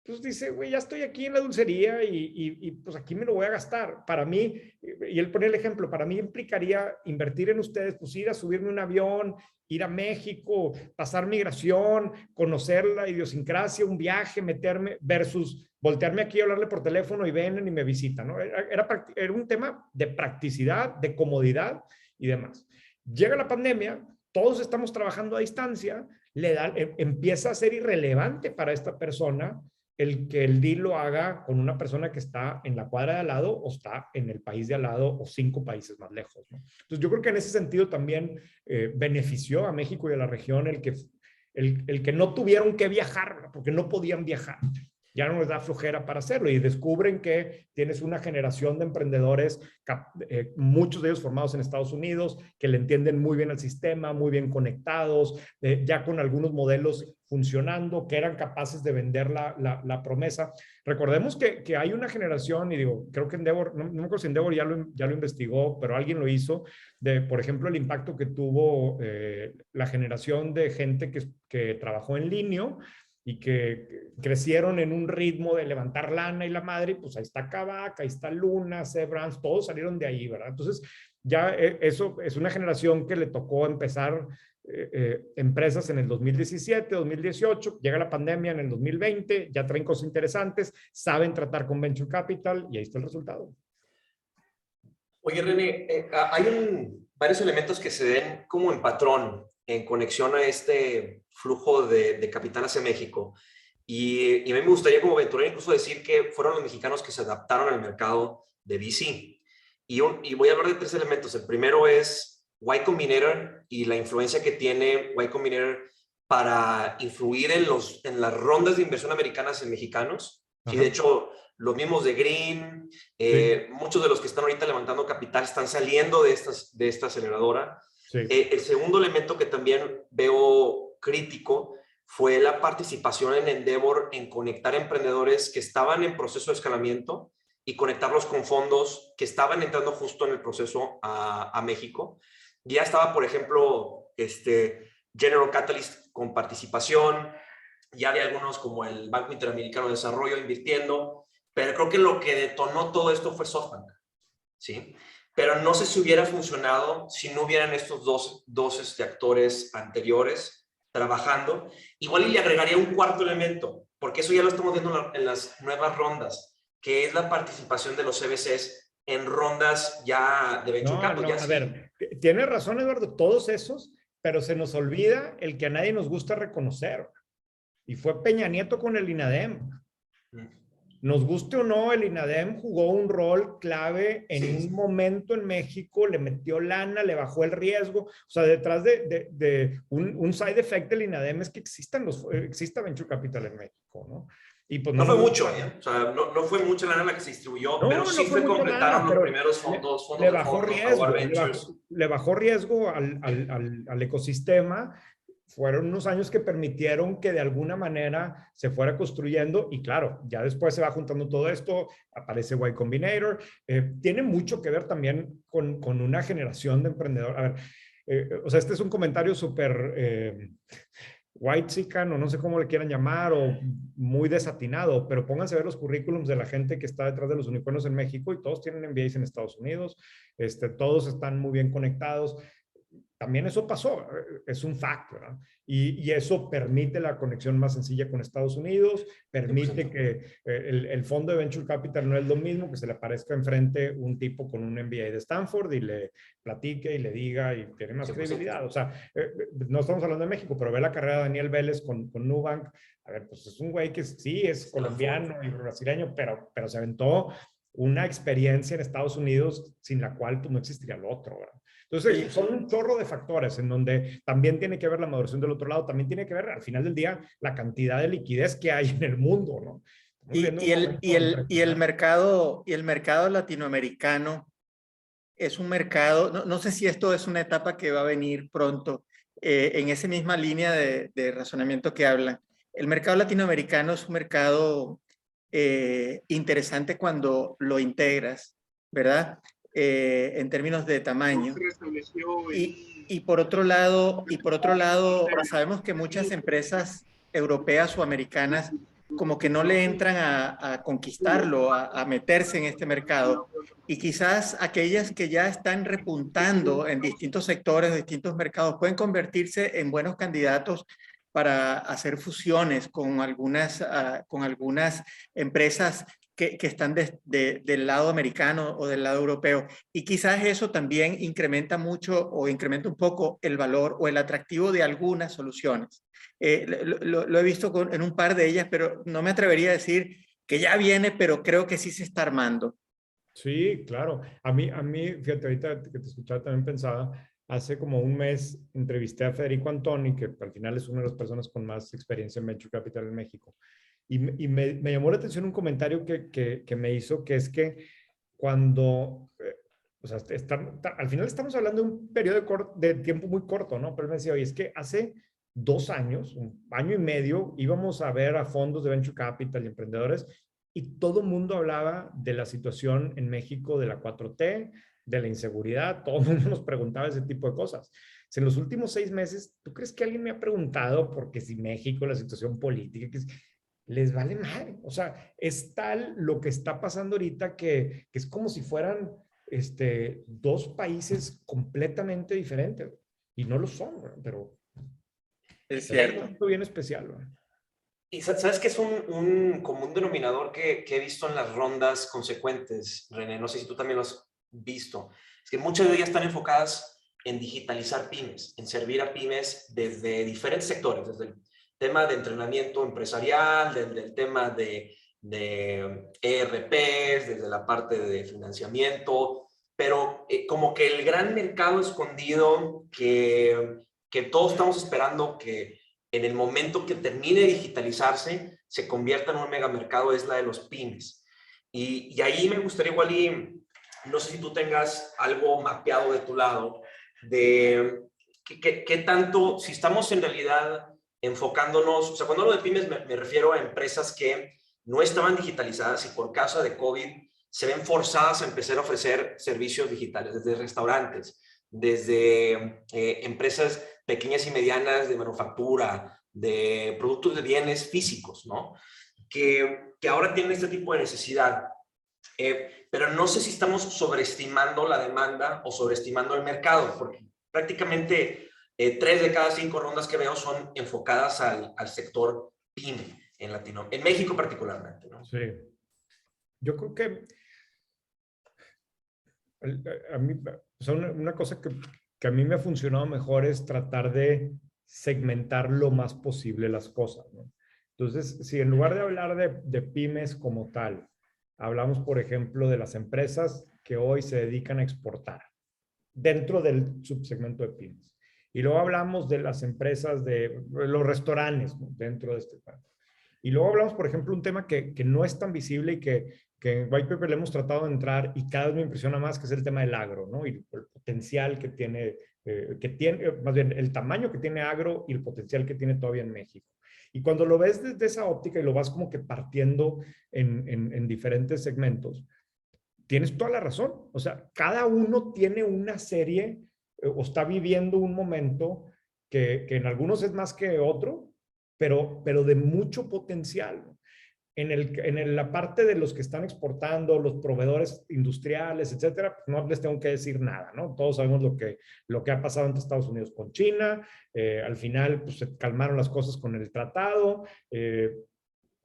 Pues dice, güey, ya estoy aquí en la dulcería y pues aquí me lo voy a gastar. Para mí, y él pone el ejemplo, para mí implicaría invertir en ustedes, pues ir a subirme un avión, ir a México, pasar migración, conocer la idiosincrasia, un viaje, meterme, versus voltearme aquí y hablarle por teléfono y vienen y me visitan, ¿no? Era un tema de practicidad, de comodidad y demás. Llega la pandemia, todos estamos trabajando a distancia, empieza a ser irrelevante para esta persona el que el deal lo haga con una persona que está en la cuadra de al lado o está en el país de al lado o 5 países más lejos, ¿no? Entonces yo creo que en ese sentido también benefició a México y a la región el que no tuvieron que viajar porque no podían viajar. Ya no les da flojera para hacerlo y descubren que tienes una generación de emprendedores, muchos de ellos formados en Estados Unidos, que le entienden muy bien al sistema, muy bien conectados, ya con algunos modelos funcionando, que eran capaces de vender la promesa. Recordemos que hay una generación, y digo, creo que Endeavor, no me acuerdo si Endeavor ya lo investigó, pero alguien lo hizo, por ejemplo, el impacto que tuvo la generación de gente que trabajó en línea, y que crecieron en un ritmo de levantar lana y la madre, pues ahí está Kavak, ahí está Luna, Severance, todos salieron de ahí, ¿verdad? Entonces, ya eso es una generación que le tocó empezar empresas en el 2017, 2018, llega la pandemia en el 2020, ya traen cosas interesantes, saben tratar con Venture Capital y ahí está el resultado. Oye, René, hay varios elementos que se den como en patrón en conexión a este flujo de capital hacia México. Y a mí me gustaría como aventurero incluso decir que fueron los mexicanos que se adaptaron al mercado de VC. Y voy a hablar de 3 elementos. El primero es Y Combinator y la influencia que tiene Y Combinator para influir en las rondas de inversión americanas en mexicanos. Y de hecho, los mismos de Green, muchos de los que están ahorita levantando capital están saliendo de esta aceleradora. Sí. El segundo elemento que también veo crítico fue la participación en Endeavor en conectar emprendedores que estaban en proceso de escalamiento y conectarlos con fondos que estaban entrando justo en el proceso a México. Ya estaba, por ejemplo, General Catalyst con participación, ya había algunos como el Banco Interamericano de Desarrollo invirtiendo, pero creo que lo que detonó todo esto fue SoftBank, ¿sí? Pero no sé si hubiera funcionado si no hubieran estos dos actores anteriores trabajando. Igual y le agregaría un cuarto elemento, porque eso ya lo estamos viendo en las nuevas rondas, que es la participación de los CVCs en rondas ya de venture capital. A ver, tienes razón, Eduardo, todos esos, pero se nos olvida el que a nadie nos gusta reconocer. Y fue Peña Nieto con el INADEM. Nos guste o no, el INADEM jugó un rol clave en un momento en México, le metió lana, le bajó el riesgo. O sea, detrás de un side effect del INADEM es que exista Venture Capital en México, ¿no? Y pues no fue mucho, o sea, no fue mucha lana la que se distribuyó, pero sí fue completaron los primeros fondos. Le bajó riesgo, le bajó riesgo al ecosistema. Fueron unos años que permitieron que de alguna manera se fuera construyendo y claro, ya después se va juntando todo esto, aparece Y Combinator, tiene mucho que ver también con una generación de emprendedores. A ver, o sea, este es un comentario súper whitezican o no sé cómo le quieran llamar o muy desatinado, pero pónganse a ver los currículums de la gente que está detrás de los unicornios en México y todos tienen MBAs en Estados Unidos, todos están muy bien conectados. También eso pasó, es un fact, ¿verdad? Y eso permite la conexión más sencilla con Estados Unidos, permite que el fondo de Venture Capital no es lo mismo que se le aparezca enfrente un tipo con un MBA de Stanford y le platique y le diga y tiene más credibilidad. O sea, no estamos hablando de México, pero ve la carrera de Daniel Vélez con Nubank. A ver, pues es un güey que sí es colombiano y brasileño, pero se aventó una experiencia en Estados Unidos sin la cual pues, no existiría lo otro, ¿verdad? Entonces, son un chorro de factores en donde también tiene que ver la maduración del otro lado, también tiene que ver, al final del día, la cantidad de liquidez que hay en el mundo, ¿no? Y el mercado latinoamericano es un mercado, no sé si esto es una etapa que va a venir pronto, en esa misma línea de razonamiento que hablan. El mercado latinoamericano es un mercado interesante cuando lo integras, ¿verdad? En términos de tamaño. Y por otro lado, sabemos que muchas empresas europeas o americanas como que no le entran a conquistarlo, a meterse en este mercado. Y quizás aquellas que ya están repuntando en distintos sectores, distintos mercados, pueden convertirse en buenos candidatos para hacer fusiones con algunas empresas que están del lado americano o del lado europeo. Y quizás eso también incrementa mucho o incrementa un poco el valor o el atractivo de algunas soluciones. Lo he visto en un par de ellas, pero no me atrevería a decir que ya viene, pero creo que sí se está armando. Sí, claro. A mí, fíjate, ahorita que te escuchaba también pensaba, hace como un mes entrevisté a Federico Antoni, que al final es una de las personas con más experiencia en Venture Capital en México. Y me llamó la atención un comentario que me hizo, que es que cuando, o sea, al final estamos hablando de un periodo de tiempo muy corto, ¿no? Pero él me decía, oye, es que hace 2 años, un año y medio, íbamos a ver a fondos de Venture Capital y emprendedores y todo el mundo hablaba de la situación en México de la 4T, de la inseguridad, todo el mundo nos preguntaba ese tipo de cosas. En los últimos 6 meses, ¿tú crees que alguien me ha preguntado porque si México, la situación política, que les vale madre? O sea, es tal lo que está pasando ahorita que es como si fueran 2 países completamente diferentes. Y no lo son, pero es cierto. Es un bien especial, ¿no? Y sabes que es un común denominador que he visto en las rondas consecuentes, René, no sé si tú también lo has visto, es que muchas de ellas están enfocadas en digitalizar pymes, en servir a pymes desde diferentes sectores, desde el tema de entrenamiento empresarial, desde el tema de ERPs, desde la parte de financiamiento, pero como que el gran mercado escondido que todos estamos esperando que en el momento que termine de digitalizarse se convierta en un megamercado es la de los pymes. Y ahí me gustaría igual, y no sé si tú tengas algo mapeado de tu lado, de qué tanto, si estamos en realidad enfocándonos, o sea, cuando hablo de pymes me refiero a empresas que no estaban digitalizadas y por causa de COVID se ven forzadas a empezar a ofrecer servicios digitales, desde restaurantes, desde empresas pequeñas y medianas de manufactura, de productos de bienes físicos, ¿no? Que ahora tienen este tipo de necesidad. Pero no sé si estamos sobreestimando la demanda o sobreestimando el mercado, porque prácticamente 3 de cada 5 rondas que veo son enfocadas al sector PYME en México particularmente, ¿no? Sí. Yo creo que a mí, o sea, una cosa que a mí me ha funcionado mejor es tratar de segmentar lo más posible las cosas, ¿no? Entonces, si en lugar de hablar de pymes como tal, hablamos, por ejemplo, de las empresas que hoy se dedican a exportar dentro del subsegmento de pymes. Y luego hablamos de las empresas de los restaurantes, ¿no? Dentro de este tema. Y luego hablamos, por ejemplo, un tema que no es tan visible y que en White Paper le hemos tratado de entrar y cada vez me impresiona más, que es el tema del agro, ¿no? Y el potencial que tiene, más bien el tamaño que tiene agro y el potencial que tiene todavía en México. Y cuando lo ves desde esa óptica y lo vas como que partiendo en diferentes segmentos, tienes toda la razón. O sea, cada uno tiene una serie o está viviendo un momento que en algunos es más que otro, pero de mucho potencial. En la parte de los que están exportando, los proveedores industriales, etcétera, pues no les tengo que decir nada, ¿no? Todos sabemos lo que ha pasado entre Estados Unidos con China. Al final, pues se calmaron las cosas con el tratado.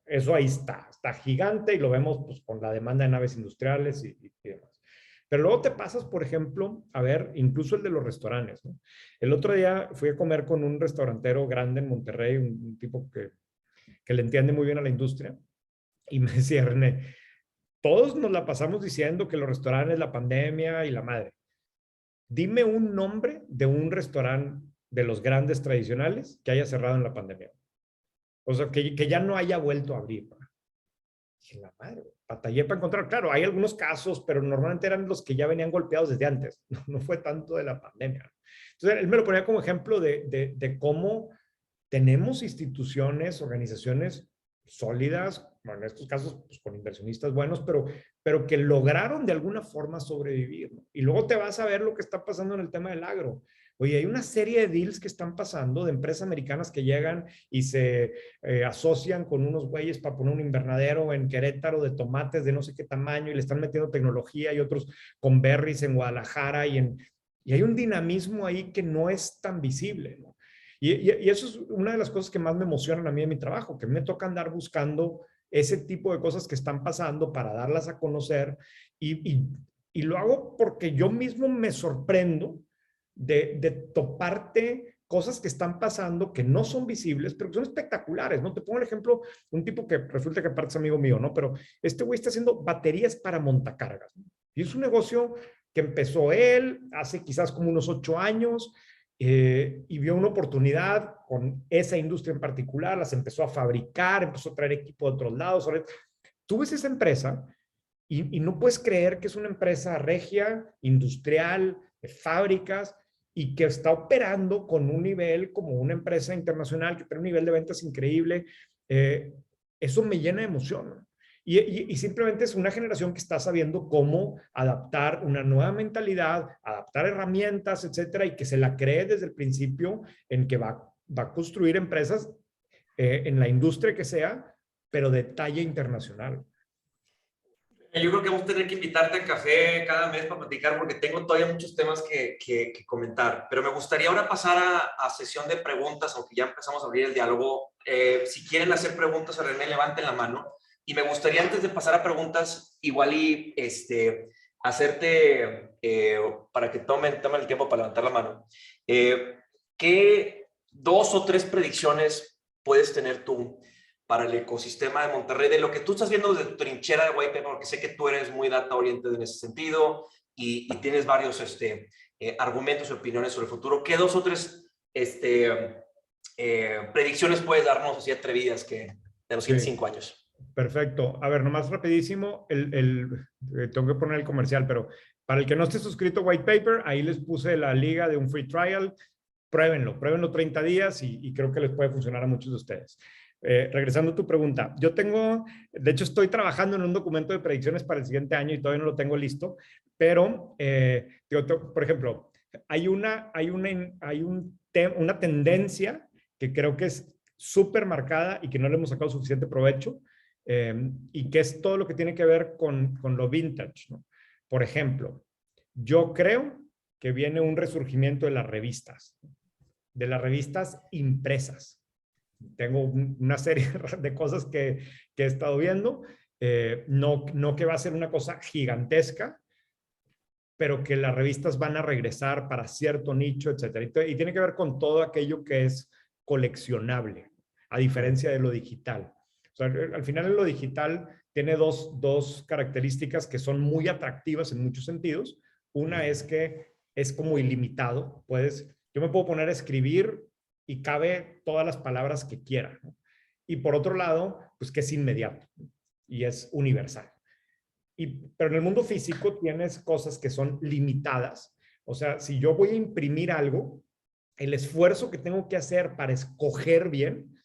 Eso ahí está gigante y lo vemos pues, con la demanda de naves industriales y demás. Pero luego te pasas, por ejemplo, a ver, incluso el de los restaurantes, ¿no? El otro día fui a comer con un restaurantero grande en Monterrey, un tipo que le entiende muy bien a la industria, y me decía, René, todos nos la pasamos diciendo que los restaurantes, la pandemia y la madre. Dime un nombre de un restaurante de los grandes tradicionales que haya cerrado en la pandemia. O sea, que ya no haya vuelto a abrir. Dije, la madre, batallé para encontrar. Claro, hay algunos casos, pero normalmente eran los que ya venían golpeados desde antes. No fue tanto de la pandemia. Entonces, él me lo ponía como ejemplo de cómo tenemos instituciones, organizaciones sólidas, bueno, en estos casos pues, con inversionistas buenos, pero que lograron de alguna forma sobrevivir, ¿no? Y luego te vas a ver lo que está pasando en el tema del agro. Oye, hay una serie de deals que están pasando de empresas americanas que llegan y se asocian con unos güeyes para poner un invernadero en Querétaro de tomates de no sé qué tamaño y le están metiendo tecnología y otros con berries en Guadalajara y hay un dinamismo ahí que no es tan visible, ¿no? Y eso es una de las cosas que más me emocionan a mí en mi trabajo, que me toca andar buscando ese tipo de cosas que están pasando para darlas a conocer y lo hago porque yo mismo me sorprendo de toparte cosas que están pasando que no son visibles, pero que son espectaculares, ¿no? Te pongo el ejemplo, un tipo que resulta que aparte es amigo mío, ¿no? Pero este güey está haciendo baterías para montacargas, ¿no? Y es un negocio que empezó él hace quizás como unos 8 años, y vio una oportunidad con esa industria en particular, las empezó a fabricar, empezó a traer equipo de otros lados. Tú ves esa empresa y no puedes creer que es una empresa regia, industrial, de fábricas, y que está operando con un nivel como una empresa internacional que tiene un nivel de ventas increíble. Eso me llena de emoción, ¿no? Y simplemente es una generación que está sabiendo cómo adaptar una nueva mentalidad, adaptar herramientas, etcétera, y que se la cree desde el principio en que va a construir empresas en la industria que sea, pero de talla internacional. Yo creo que vamos a tener que invitarte a café cada mes para platicar porque tengo todavía muchos temas que comentar. Pero me gustaría ahora pasar a sesión de preguntas, aunque ya empezamos a abrir el diálogo. Si quieren hacer preguntas a René, levanten la mano. Y me gustaría, antes de pasar a preguntas, igual y hacerte, para que tomen el tiempo para levantar la mano, ¿qué 2 o 3 predicciones puedes tener tú para el ecosistema de Monterrey, de lo que tú estás viendo desde tu trinchera de White Paper, porque sé que tú eres muy data oriented en ese sentido y tienes varios argumentos y opiniones sobre el futuro? ¿Qué 2 o 3 predicciones puedes darnos así atrevidas de los siguientes 5 años? Perfecto. A ver, nomás rapidísimo, tengo que poner el comercial, pero para el que no esté suscrito a White Paper, ahí les puse la liga de un free trial. pruébenlo 30 días y creo que les puede funcionar a muchos de ustedes. Regresando a tu pregunta, de hecho estoy trabajando en un documento de predicciones para el siguiente año y todavía no lo tengo listo, pero, por ejemplo, hay una tendencia que creo que es súper marcada y que no le hemos sacado suficiente provecho, y que es todo lo que tiene que ver con lo vintage, ¿no? Por ejemplo, yo creo que viene un resurgimiento de las revistas impresas. Tengo una serie de cosas que he estado viendo, no que va a ser una cosa gigantesca, pero que las revistas van a regresar para cierto nicho, etcétera. Y tiene que ver con todo aquello que es coleccionable, a diferencia de lo digital. O sea, al final en lo digital tiene dos características que son muy atractivas en muchos sentidos. Una es que es como ilimitado. Yo me puedo poner a escribir y cabe todas las palabras que quiera, ¿no? Y por otro lado, pues que es inmediato y es universal. Pero en el mundo físico tienes cosas que son limitadas. O sea, si yo voy a imprimir algo, el esfuerzo que tengo que hacer para escoger bien,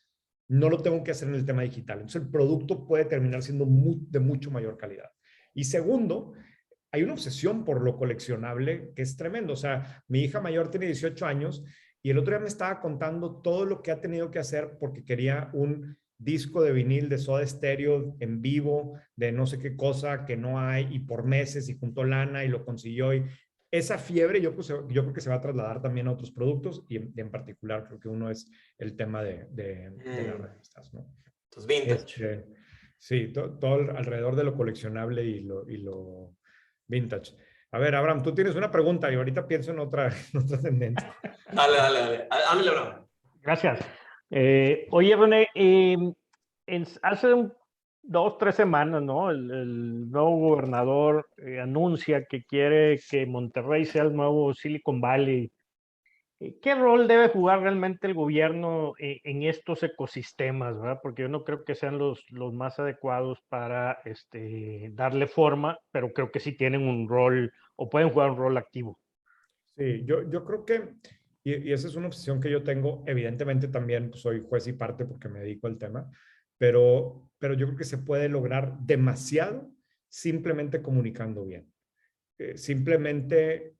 no lo tengo que hacer en el tema digital. Entonces el producto puede terminar siendo de mucho mayor calidad. Y segundo, hay una obsesión por lo coleccionable que es tremendo. O sea, mi hija mayor tiene 18 años y el otro día me estaba contando todo lo que ha tenido que hacer porque quería un disco de vinil de Soda Stereo en vivo, de no sé qué cosa que no hay, y por meses, y juntó lana y lo consiguió. Y esa fiebre yo creo que se va a trasladar también a otros productos, y en particular creo que uno es el tema de las revistas, ¿no? Entonces, vintage. Sí, todo alrededor de lo coleccionable y lo vintage. A ver, Abraham, tú tienes una pregunta y ahorita pienso en otra tendencia. Dale, Abraham. Gracias. Oye, René, hace 2, 3 semanas, ¿no? El nuevo gobernador anuncia que quiere que Monterrey sea el nuevo Silicon Valley. ¿Qué rol debe jugar realmente el gobierno en estos ecosistemas, ¿verdad? Porque yo no creo que sean los más adecuados para darle forma, pero creo que sí tienen un rol o pueden jugar un rol activo. Sí, yo creo que, y esa es una obsesión que yo tengo, evidentemente también pues, soy juez y parte porque me dedico al tema, pero yo creo que se puede lograr demasiado simplemente comunicando bien. Simplemente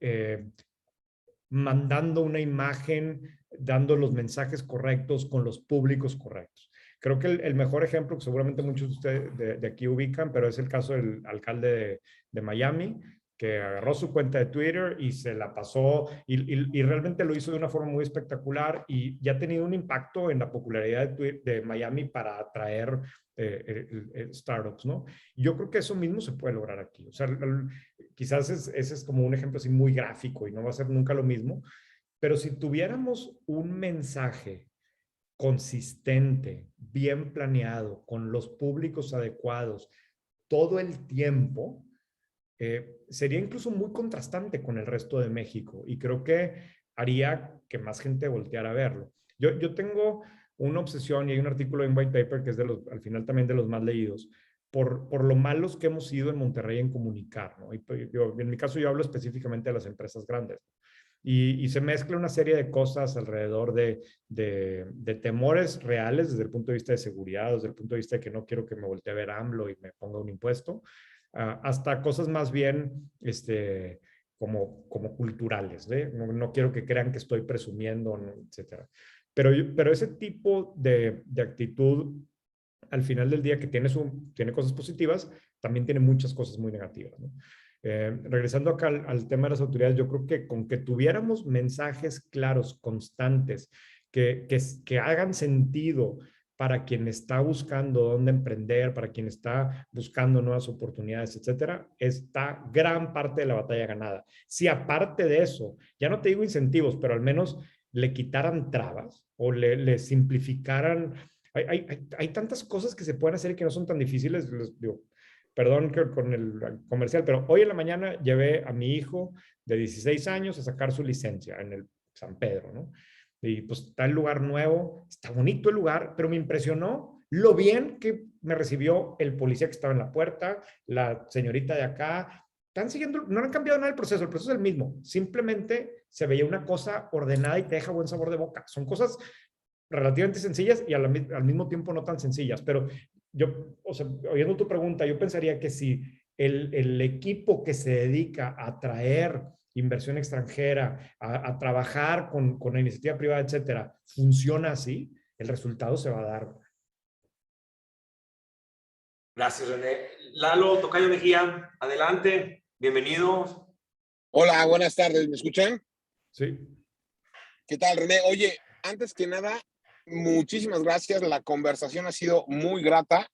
mandando una imagen, dando los mensajes correctos con los públicos correctos. Creo que el mejor ejemplo, que seguramente muchos de ustedes de aquí ubican, pero es el caso del alcalde de Miami, que agarró su cuenta de Twitter y se la pasó y realmente lo hizo de una forma muy espectacular y ya ha tenido un impacto en la popularidad de Miami para atraer startups, ¿no? Yo creo que eso mismo se puede lograr aquí. O sea, quizás ese es como un ejemplo así muy gráfico y no va a ser nunca lo mismo, pero si tuviéramos un mensaje consistente, bien planeado, con los públicos adecuados, todo el tiempo, sería incluso muy contrastante con el resto de México y creo que haría que más gente volteara a verlo. Yo tengo una obsesión y hay un artículo en White Paper que es al final también de los más leídos, por lo malos que hemos sido en Monterrey en comunicar, ¿no? En mi caso yo hablo específicamente de las empresas grandes. Y se mezcla una serie de cosas alrededor de temores reales desde el punto de vista de seguridad, desde el punto de vista de que no quiero que me voltee a ver AMLO y me ponga un impuesto, hasta cosas más bien como culturales, ¿eh? No quiero que crean que estoy presumiendo, etcétera. Pero ese tipo de actitud, al final del día, que tiene cosas positivas, también tiene muchas cosas muy negativas, ¿no? Regresando acá al tema de las autoridades, yo creo que con que tuviéramos mensajes claros, constantes, que hagan sentido para quien está buscando dónde emprender, para quien está buscando nuevas oportunidades, etcétera, está gran parte de la batalla ganada. Si aparte de eso, ya no te digo incentivos, pero al menos le quitaran trabas o le simplificaran. Hay tantas cosas que se pueden hacer y que no son tan difíciles. Digo, perdón con el comercial, pero hoy en la mañana llevé a mi hijo de 16 años a sacar su licencia en el San Pedro, ¿no? Y pues está el lugar nuevo, está bonito el lugar, pero me impresionó lo bien que me recibió el policía que estaba en la puerta, la señorita de acá, están siguiendo, no han cambiado nada el proceso es el mismo. Simplemente se veía una cosa ordenada y te deja buen sabor de boca. Son cosas relativamente sencillas y al mismo tiempo no tan sencillas. Pero yo, o sea, oyendo tu pregunta, yo pensaría que si el equipo que se dedica a atraer inversión extranjera, a trabajar con la iniciativa privada, etcétera, funciona así, el resultado se va a dar. Gracias, René. Lalo Tocayo Mejía, adelante, bienvenido. Hola, buenas tardes, ¿me escuchan? Sí. ¿Qué tal, René? Oye, antes que nada, muchísimas gracias. La conversación ha sido muy grata,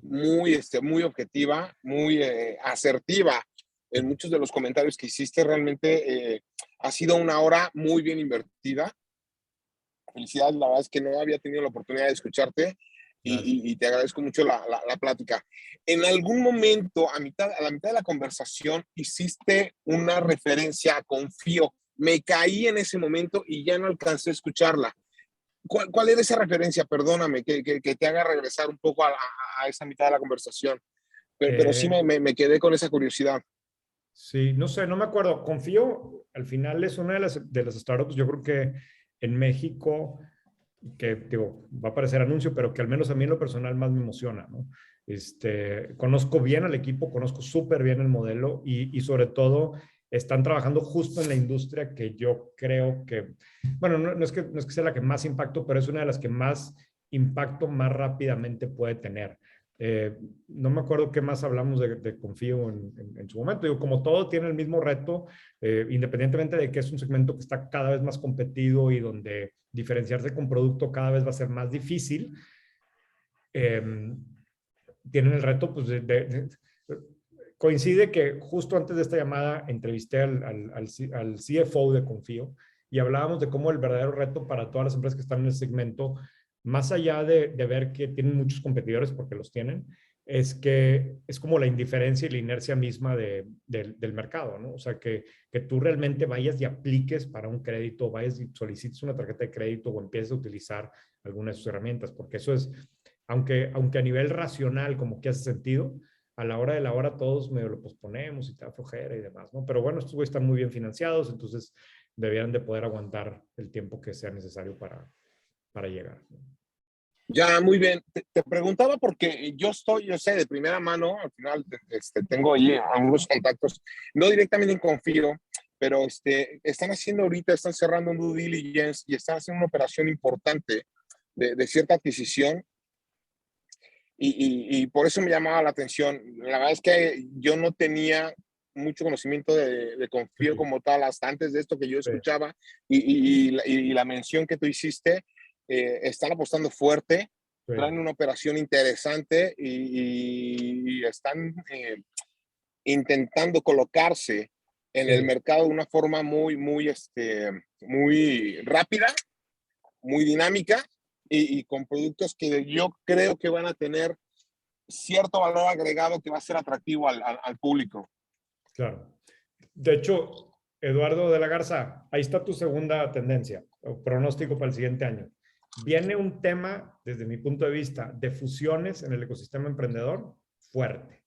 muy objetiva, muy asertiva en muchos de los comentarios que hiciste. Realmente ha sido una hora muy bien invertida. Felicidades, la verdad es que no había tenido la oportunidad de escucharte y te agradezco mucho la plática. En algún momento, a la mitad de la conversación, hiciste una referencia a Confío. Me caí en ese momento y ya no alcancé a escucharla. ¿Cuál era esa referencia? Perdóname, que te haga regresar un poco a esa mitad de la conversación. Pero sí me quedé con esa curiosidad. Sí, no sé, no me acuerdo. Confío, al final es una de las startups, yo creo que en México, que digo, va a aparecer anuncio, pero que al menos a mí en lo personal más me emociona, ¿no? Conozco bien al equipo, conozco súper bien el modelo y sobre todo están trabajando justo en la industria que yo creo que, bueno, no es que sea la que más impacto, pero es una de las que más impacto más rápidamente puede tener. No me acuerdo qué más hablamos de Confío en su momento. Digo, como todo tiene el mismo reto, independientemente de que es un segmento que está cada vez más competido y donde diferenciarse con producto cada vez va a ser más difícil, tienen el reto pues, coincide que justo antes de esta llamada entrevisté al CFO de Confío y hablábamos de cómo el verdadero reto para todas las empresas que están en el segmento, más allá de ver que tienen muchos competidores, porque los tienen, es que es como la indiferencia y la inercia misma del mercado, ¿no? O sea, que tú realmente vayas y apliques para un crédito, vayas y solicites una tarjeta de crédito o empieces a utilizar alguna de sus herramientas, porque eso es, aunque a nivel racional como que hace sentido, a la hora de la hora todos medio lo posponemos y te da flojera y demás, ¿no? Pero bueno, estos güeyes están muy bien financiados, entonces debieran de poder aguantar el tiempo que sea necesario para llegar, ¿no? Ya, muy bien. Te preguntaba porque yo sé de primera mano, al final tengo ahí algunos contactos, no directamente en Confío, pero están haciendo ahorita, están cerrando un due diligence y están haciendo una operación importante de cierta adquisición y por eso me llamaba la atención. La verdad es que yo no tenía mucho conocimiento de Confío como tal hasta antes de esto que yo escuchaba y la mención que tú hiciste. Están apostando fuerte, traen una operación interesante y están intentando colocarse en el mercado de una forma muy rápida, muy dinámica y con productos que yo creo que van a tener cierto valor agregado que va a ser atractivo al público. Claro. De hecho, Eduardo de la Garza, ahí está tu segunda tendencia o pronóstico para el siguiente año. Viene un tema, desde mi punto de vista, de fusiones en el ecosistema emprendedor fuerte.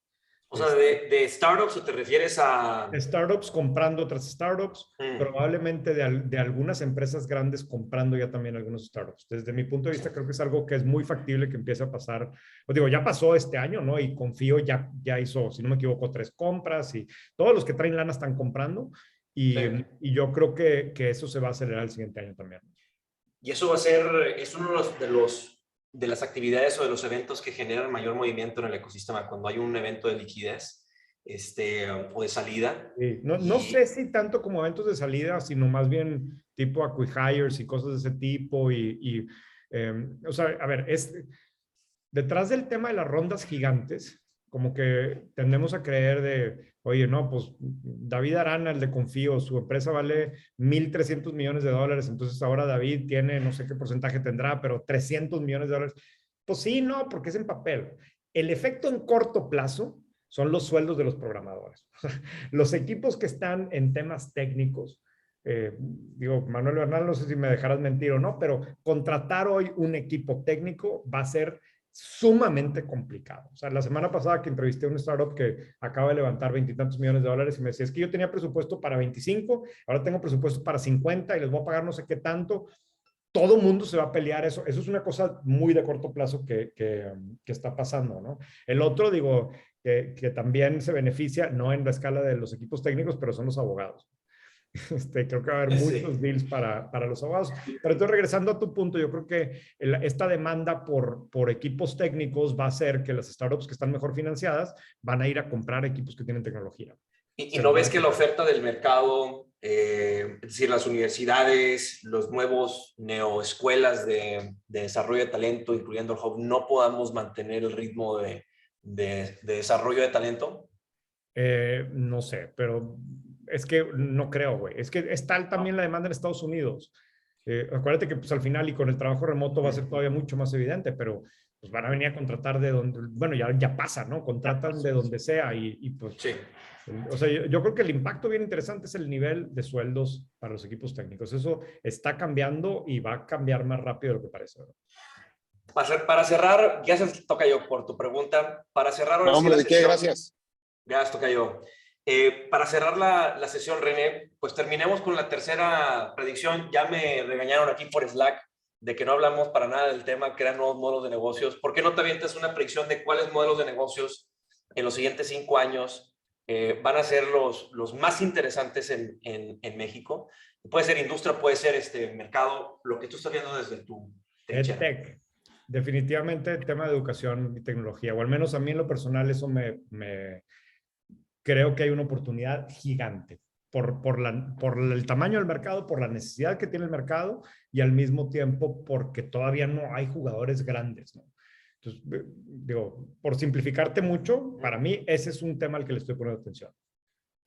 O sea, ¿de startups o te refieres a...? Startups comprando otras startups, probablemente de algunas empresas grandes comprando ya también algunos startups. Desde mi punto de vista, creo que es algo que es muy factible que empiece a pasar. Os digo, ya pasó este año, ¿no? Y Confío ya hizo, si no me equivoco, 3 compras y todos los que traen lana están comprando. Y yo creo que eso se va a acelerar el siguiente año también. Y eso va a ser, es uno de las actividades o de los eventos que generan mayor movimiento en el ecosistema, cuando hay un evento de liquidez o de salida. Sí. No sé si tanto como eventos de salida, sino más bien tipo acqui-hires y cosas de ese tipo. O sea, a ver, detrás del tema de las rondas gigantes, como que tendemos a creer oye, no, pues David Arana, el de Confío, su empresa vale $1,300 millones, entonces ahora David tiene, no sé qué porcentaje tendrá, pero $300 millones. Pues sí, no, porque es en papel. El efecto en corto plazo son los sueldos de los programadores. Los equipos que están en temas técnicos, digo, Manuel Bernal, no sé si me dejarás mentir o no, pero contratar hoy un equipo técnico va a ser sumamente complicado. O sea, la semana pasada que entrevisté a un startup que acaba de levantar 20 y tantos millones de dólares y me decía, es que yo tenía presupuesto para 25, ahora tengo presupuesto para 50 y les voy a pagar no sé qué tanto. Todo mundo se va a pelear eso. Eso es una cosa muy de corto plazo que está pasando, ¿no? El otro, digo, que también se beneficia, no en la escala de los equipos técnicos, pero son los abogados. Creo que va a haber muchos deals para los abogados. Pero entonces, regresando a tu punto, yo creo que esta demanda por equipos técnicos va a hacer que las startups que están mejor financiadas van a ir a comprar equipos que tienen tecnología. ¿Y no ves que la oferta del mercado, es decir, las universidades, los nuevos neoescuelas de desarrollo de talento, incluyendo el Hub, no podamos mantener el ritmo de desarrollo de talento? No sé, pero es que no creo, güey. Es que es tal también la demanda en Estados Unidos. Acuérdate que pues, al final y con el trabajo remoto va a ser todavía mucho más evidente, pero pues van a venir a contratar de donde, bueno, ya pasa, ¿no? Contratan de donde sea y pues, sí. O sea, yo creo que el impacto bien interesante es el nivel de sueldos para los equipos técnicos. Eso está cambiando y va a cambiar más rápido de lo que parece, ¿verdad? Para cerrar, ya se toca yo por tu pregunta. Para cerrar, No, hombre, ¿de qué? Gracias. Ya toca yo. Para cerrar la sesión, René, pues terminemos con la tercera predicción. Ya me regañaron aquí por Slack de que no hablamos para nada del tema, que eran nuevos modelos de negocios. ¿Por qué no te avientas una predicción de cuáles modelos de negocios en los siguientes 5 años van a ser los más interesantes en México? Puede ser industria, puede ser mercado, lo que tú estás viendo desde tu EdTech. Definitivamente tema de educación y tecnología, o al menos a mí en lo personal eso creo que hay una oportunidad gigante por el tamaño del mercado, por la necesidad que tiene el mercado y al mismo tiempo porque todavía no hay jugadores grandes, ¿no? Entonces, digo, por simplificarte mucho, para mí ese es un tema al que le estoy poniendo atención.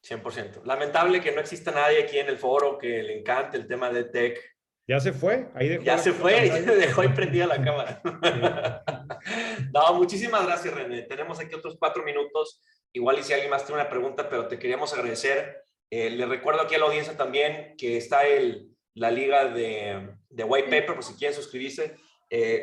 100%. Lamentable que no exista nadie aquí en el foro que le encante el tema de tech. Ya se fue, ahí dejó. Ya se fue, dejó ahí prendida la cámara. Sí. No, muchísimas gracias, René. Tenemos aquí otros 4 minutos. Igual y si alguien más tiene una pregunta, pero te queríamos agradecer. Le recuerdo aquí a la audiencia también que está la liga de White Paper, por si quieren suscribirse.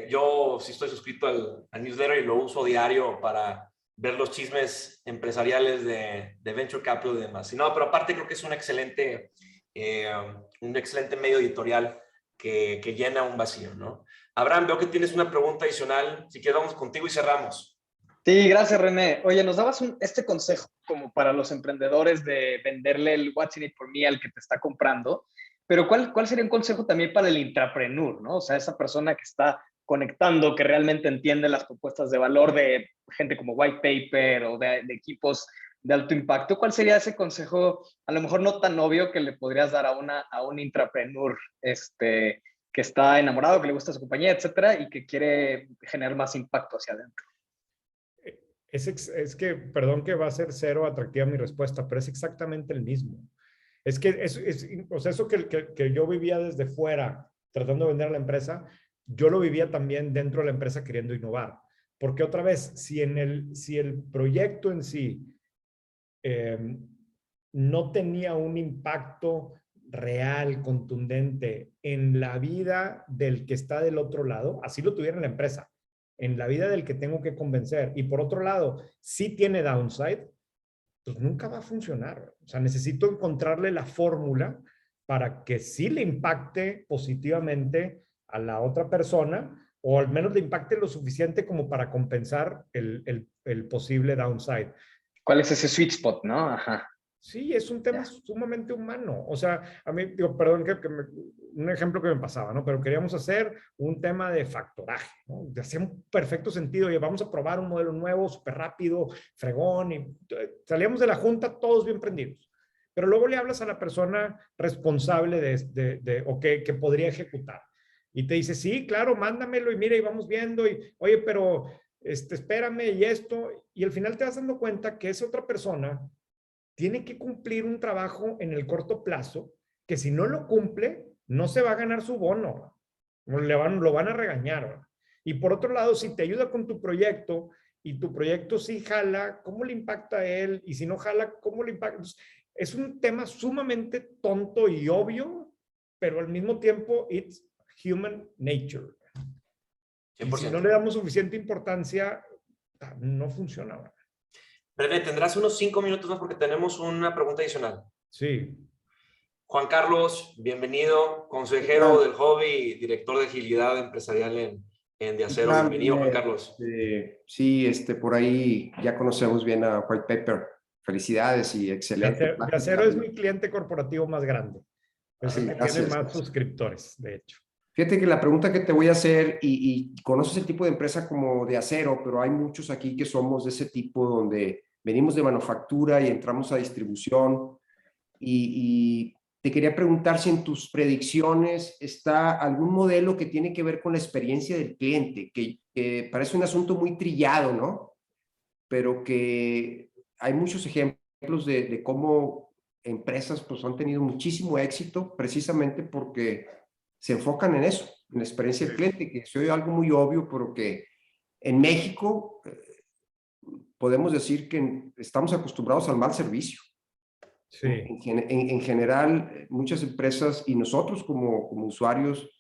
Yo sí estoy suscrito al newsletter y lo uso diario para ver los chismes empresariales de Venture Capital y demás. No, pero aparte creo que es un excelente medio editorial que llena un vacío, ¿no? Abraham, veo que tienes una pregunta adicional. Si quieres, vamos contigo y cerramos. Sí, gracias, René. Oye, nos dabas este consejo como para los emprendedores de venderle el What's in it for me al que te está comprando, pero ¿cuál sería un consejo también para el intrapreneur, ¿no? O sea, esa persona que está conectando, que realmente entiende las propuestas de valor de gente como White Paper o de equipos de alto impacto. ¿Cuál sería ese consejo, a lo mejor no tan obvio, que le podrías dar a un intrapreneur que está enamorado, que le gusta su compañía, etcétera, y que quiere generar más impacto hacia adentro? Es que, perdón que va a ser cero atractiva mi respuesta, pero es exactamente el mismo. Es que o sea, eso que yo vivía desde fuera tratando de vender a la empresa, yo lo vivía también dentro de la empresa queriendo innovar. Porque otra vez, si el proyecto en sí no tenía un impacto real, contundente en la vida del que está del otro lado, así lo tuviera en la empresa, en la vida del que tengo que convencer, y por otro lado, si tiene downside, pues nunca va a funcionar. O sea, necesito encontrarle la fórmula para que sí le impacte positivamente a la otra persona, o al menos le impacte lo suficiente como para compensar el posible downside. ¿Cuál es ese sweet spot, no? Ajá. Sí, es un tema sumamente humano. O sea, a mí, digo, perdón, un ejemplo que me pasaba, ¿no? Pero queríamos hacer un tema de factoraje, ¿no? Hacía un perfecto sentido y vamos a probar un modelo nuevo, súper rápido, fregón, y salíamos de la junta todos bien prendidos. Pero luego le hablas a la persona responsable o que podría ejecutar. Y te dice, sí, claro, mándamelo y mira, y vamos viendo, y oye, pero espérame y esto. Y al final te vas dando cuenta que esa otra persona tiene que cumplir un trabajo en el corto plazo, que si no lo cumple, no se va a ganar su bono. Lo van a regañar. Y por otro lado, si te ayuda con tu proyecto y tu proyecto sí jala, ¿cómo le impacta a él? Y si no jala, ¿cómo le impacta? Es un tema sumamente tonto y obvio, pero al mismo tiempo, it's human nature. Y si 100%. no le damos suficiente importancia, no funciona. René, tendrás unos 5 minutos más porque tenemos una pregunta adicional. Sí. Juan Carlos, bienvenido, consejero del hobby y director de agilidad empresarial en De Acero. Bienvenido, Juan Carlos. Sí, por ahí ya conocemos bien a White Paper. Felicidades y excelente. De Acero es mi cliente corporativo más grande. Es el que tiene gracias. más suscriptores, de hecho. Fíjate que la pregunta que te voy a hacer, y conoces el tipo de empresa como De Acero, pero hay muchos aquí que somos de ese tipo donde venimos de manufactura y entramos a distribución. Y te quería preguntar si en tus predicciones está algún modelo que tiene que ver con la experiencia del cliente, que parece un asunto muy trillado, ¿no? Pero que hay muchos ejemplos de cómo empresas pues, han tenido muchísimo éxito precisamente porque se enfocan en eso, en la experiencia del cliente, que soy algo muy obvio, pero que en México podemos decir que estamos acostumbrados al mal servicio. Sí. En general, muchas empresas y nosotros como usuarios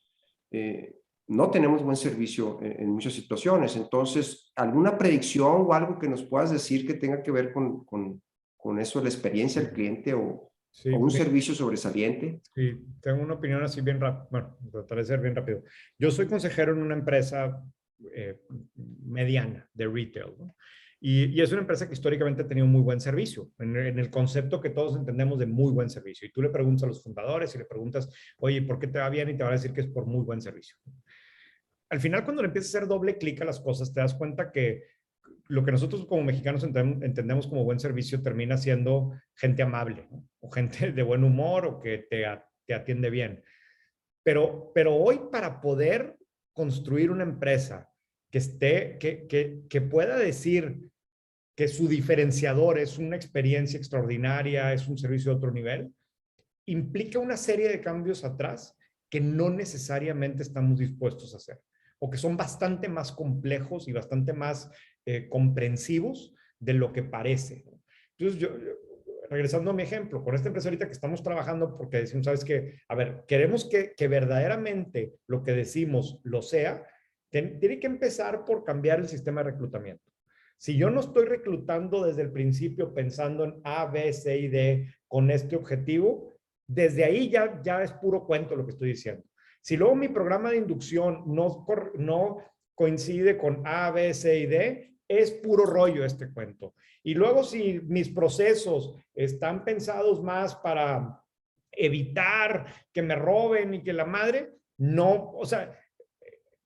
no tenemos buen servicio en muchas situaciones. Entonces, ¿alguna predicción o algo que nos puedas decir que tenga que ver con eso, la experiencia del cliente o un servicio sobresaliente? Sí, tengo una opinión así bien rápida. Bueno, trataré de ser bien rápido. Yo soy consejero en una empresa mediana de retail, ¿no? Y es una empresa que históricamente ha tenido muy buen servicio, en el concepto que todos entendemos de muy buen servicio. Y tú le preguntas a los fundadores y le preguntas, oye, ¿por qué te va bien? Y te van a decir que es por muy buen servicio. Al final, cuando le empiezas a hacer doble clic a las cosas, te das cuenta que lo que nosotros como mexicanos entendemos como buen servicio termina siendo gente amable, ¿no? O gente de buen humor o que te atiende bien. Pero hoy, para poder construir una empresa que pueda decir que su diferenciador es una experiencia extraordinaria, es un servicio de otro nivel, implica una serie de cambios atrás que no necesariamente estamos dispuestos a hacer, o que son bastante más complejos y bastante más comprensivos de lo que parece. Entonces, regresando a mi ejemplo, con esta empresa ahorita que estamos trabajando, porque decimos, ¿sabes qué? A ver, queremos que verdaderamente lo que decimos lo sea, tiene que empezar por cambiar el sistema de reclutamiento. Si yo no estoy reclutando desde el principio pensando en A, B, C y D con este objetivo, desde ahí ya es puro cuento lo que estoy diciendo. Si luego mi programa de inducción no coincide con A, B, C y D, es puro rollo este cuento. Y luego si mis procesos están pensados más para evitar que me roben y que la madre, no, o sea,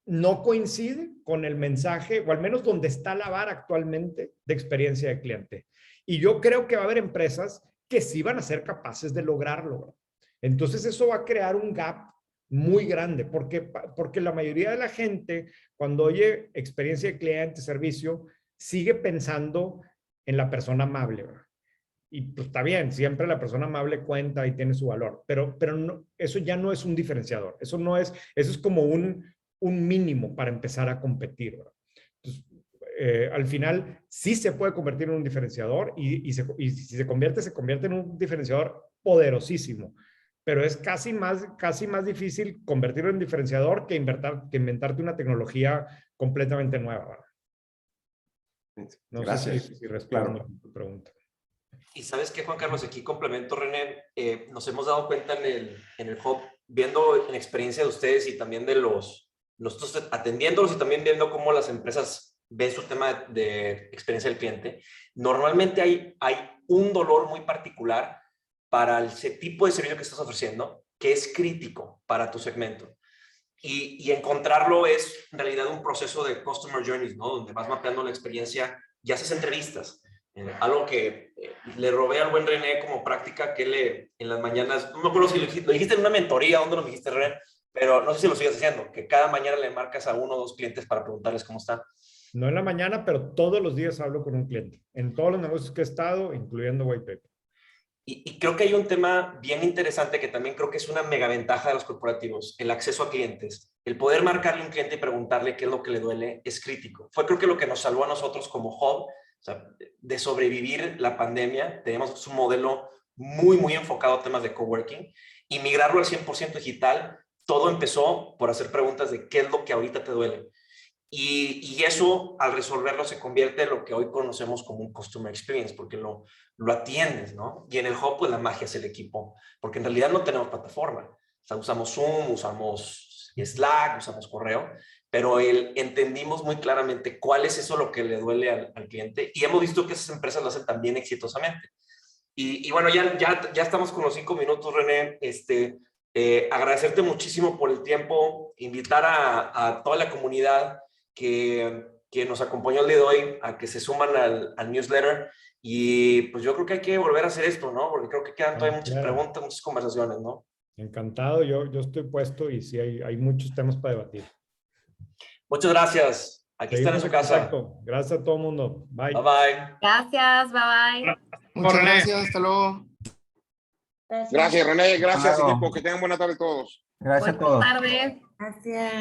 no coincide con el mensaje, o al menos donde está la vara actualmente de experiencia de cliente. Y yo creo que va a haber empresas que sí van a ser capaces de lograrlo. Entonces eso va a crear un gap muy grande, porque la mayoría de la gente, cuando oye experiencia de cliente, servicio, sigue pensando en la persona amable, ¿verdad? Y pues está bien, siempre la persona amable cuenta y tiene su valor, pero no, eso ya no es un diferenciador, eso es como un mínimo para empezar a competir, ¿verdad? Entonces, al final sí se puede convertir en un diferenciador y si se convierte en un diferenciador poderosísimo, pero es casi más difícil convertirlo en diferenciador que inventarte una tecnología completamente nueva, ¿verdad? No Gracias. sé si respondo a tu pregunta. Y sabes qué, Juan Carlos, aquí complemento, René, nos hemos dado cuenta en el hub, viendo en experiencia de ustedes y también de nosotros atendiéndolos y también viendo cómo las empresas ven su tema de experiencia del cliente. Normalmente hay un dolor muy particular para el tipo de servicio que estás ofreciendo, que es crítico para tu segmento. Y encontrarlo es en realidad un proceso de customer journeys, ¿no? Donde vas mapeando la experiencia y haces entrevistas. Algo que le robé al buen René como práctica, que en las mañanas, no me acuerdo si lo dijiste en una mentoría, ¿dónde lo dijiste, René? Pero no sé si lo sigues haciendo, que cada mañana le marcas a 1 o 2 clientes para preguntarles cómo está. No en la mañana, pero todos los días hablo con un cliente, en todos los negocios que he estado, incluyendo White Paper. Y creo que hay un tema bien interesante que también creo que es una mega ventaja de los corporativos, el acceso a clientes. El poder marcarle a un cliente y preguntarle qué es lo que le duele es crítico. Fue creo que lo que nos salvó a nosotros como hub, o sea, de sobrevivir la pandemia. Tenemos un modelo muy, muy enfocado a temas de coworking y migrarlo al 100% digital. Todo empezó por hacer preguntas de qué es lo que ahorita te duele. Y eso, al resolverlo, se convierte en lo que hoy conocemos como un Customer Experience, porque lo atiendes, ¿no? Y en el Hub, pues la magia es el equipo, porque en realidad no tenemos plataforma. O sea, usamos Zoom, usamos Slack, usamos correo, pero entendimos muy claramente cuál es eso lo que le duele al cliente, y hemos visto que esas empresas lo hacen también exitosamente. Y bueno, ya estamos con los 5 minutos, René. Agradecerte muchísimo por el tiempo, invitar a toda la comunidad que nos acompañó el día de hoy a que se suman al newsletter, y pues yo creo que hay que volver a hacer esto, ¿no? Porque creo que quedan todavía muchas preguntas, muchas conversaciones, ¿no? Encantado, yo estoy puesto y sí, hay muchos temas para debatir. Muchas gracias. Aquí están en su casa. Gracias a todo el mundo. Bye. Bye, bye. Gracias, bye, bye. Muchas gracias, hasta luego. Gracias, René. Gracias, Claro. equipo. Que tengan buena tarde todos. Gracias a Buenas todos. tardes. Gracias.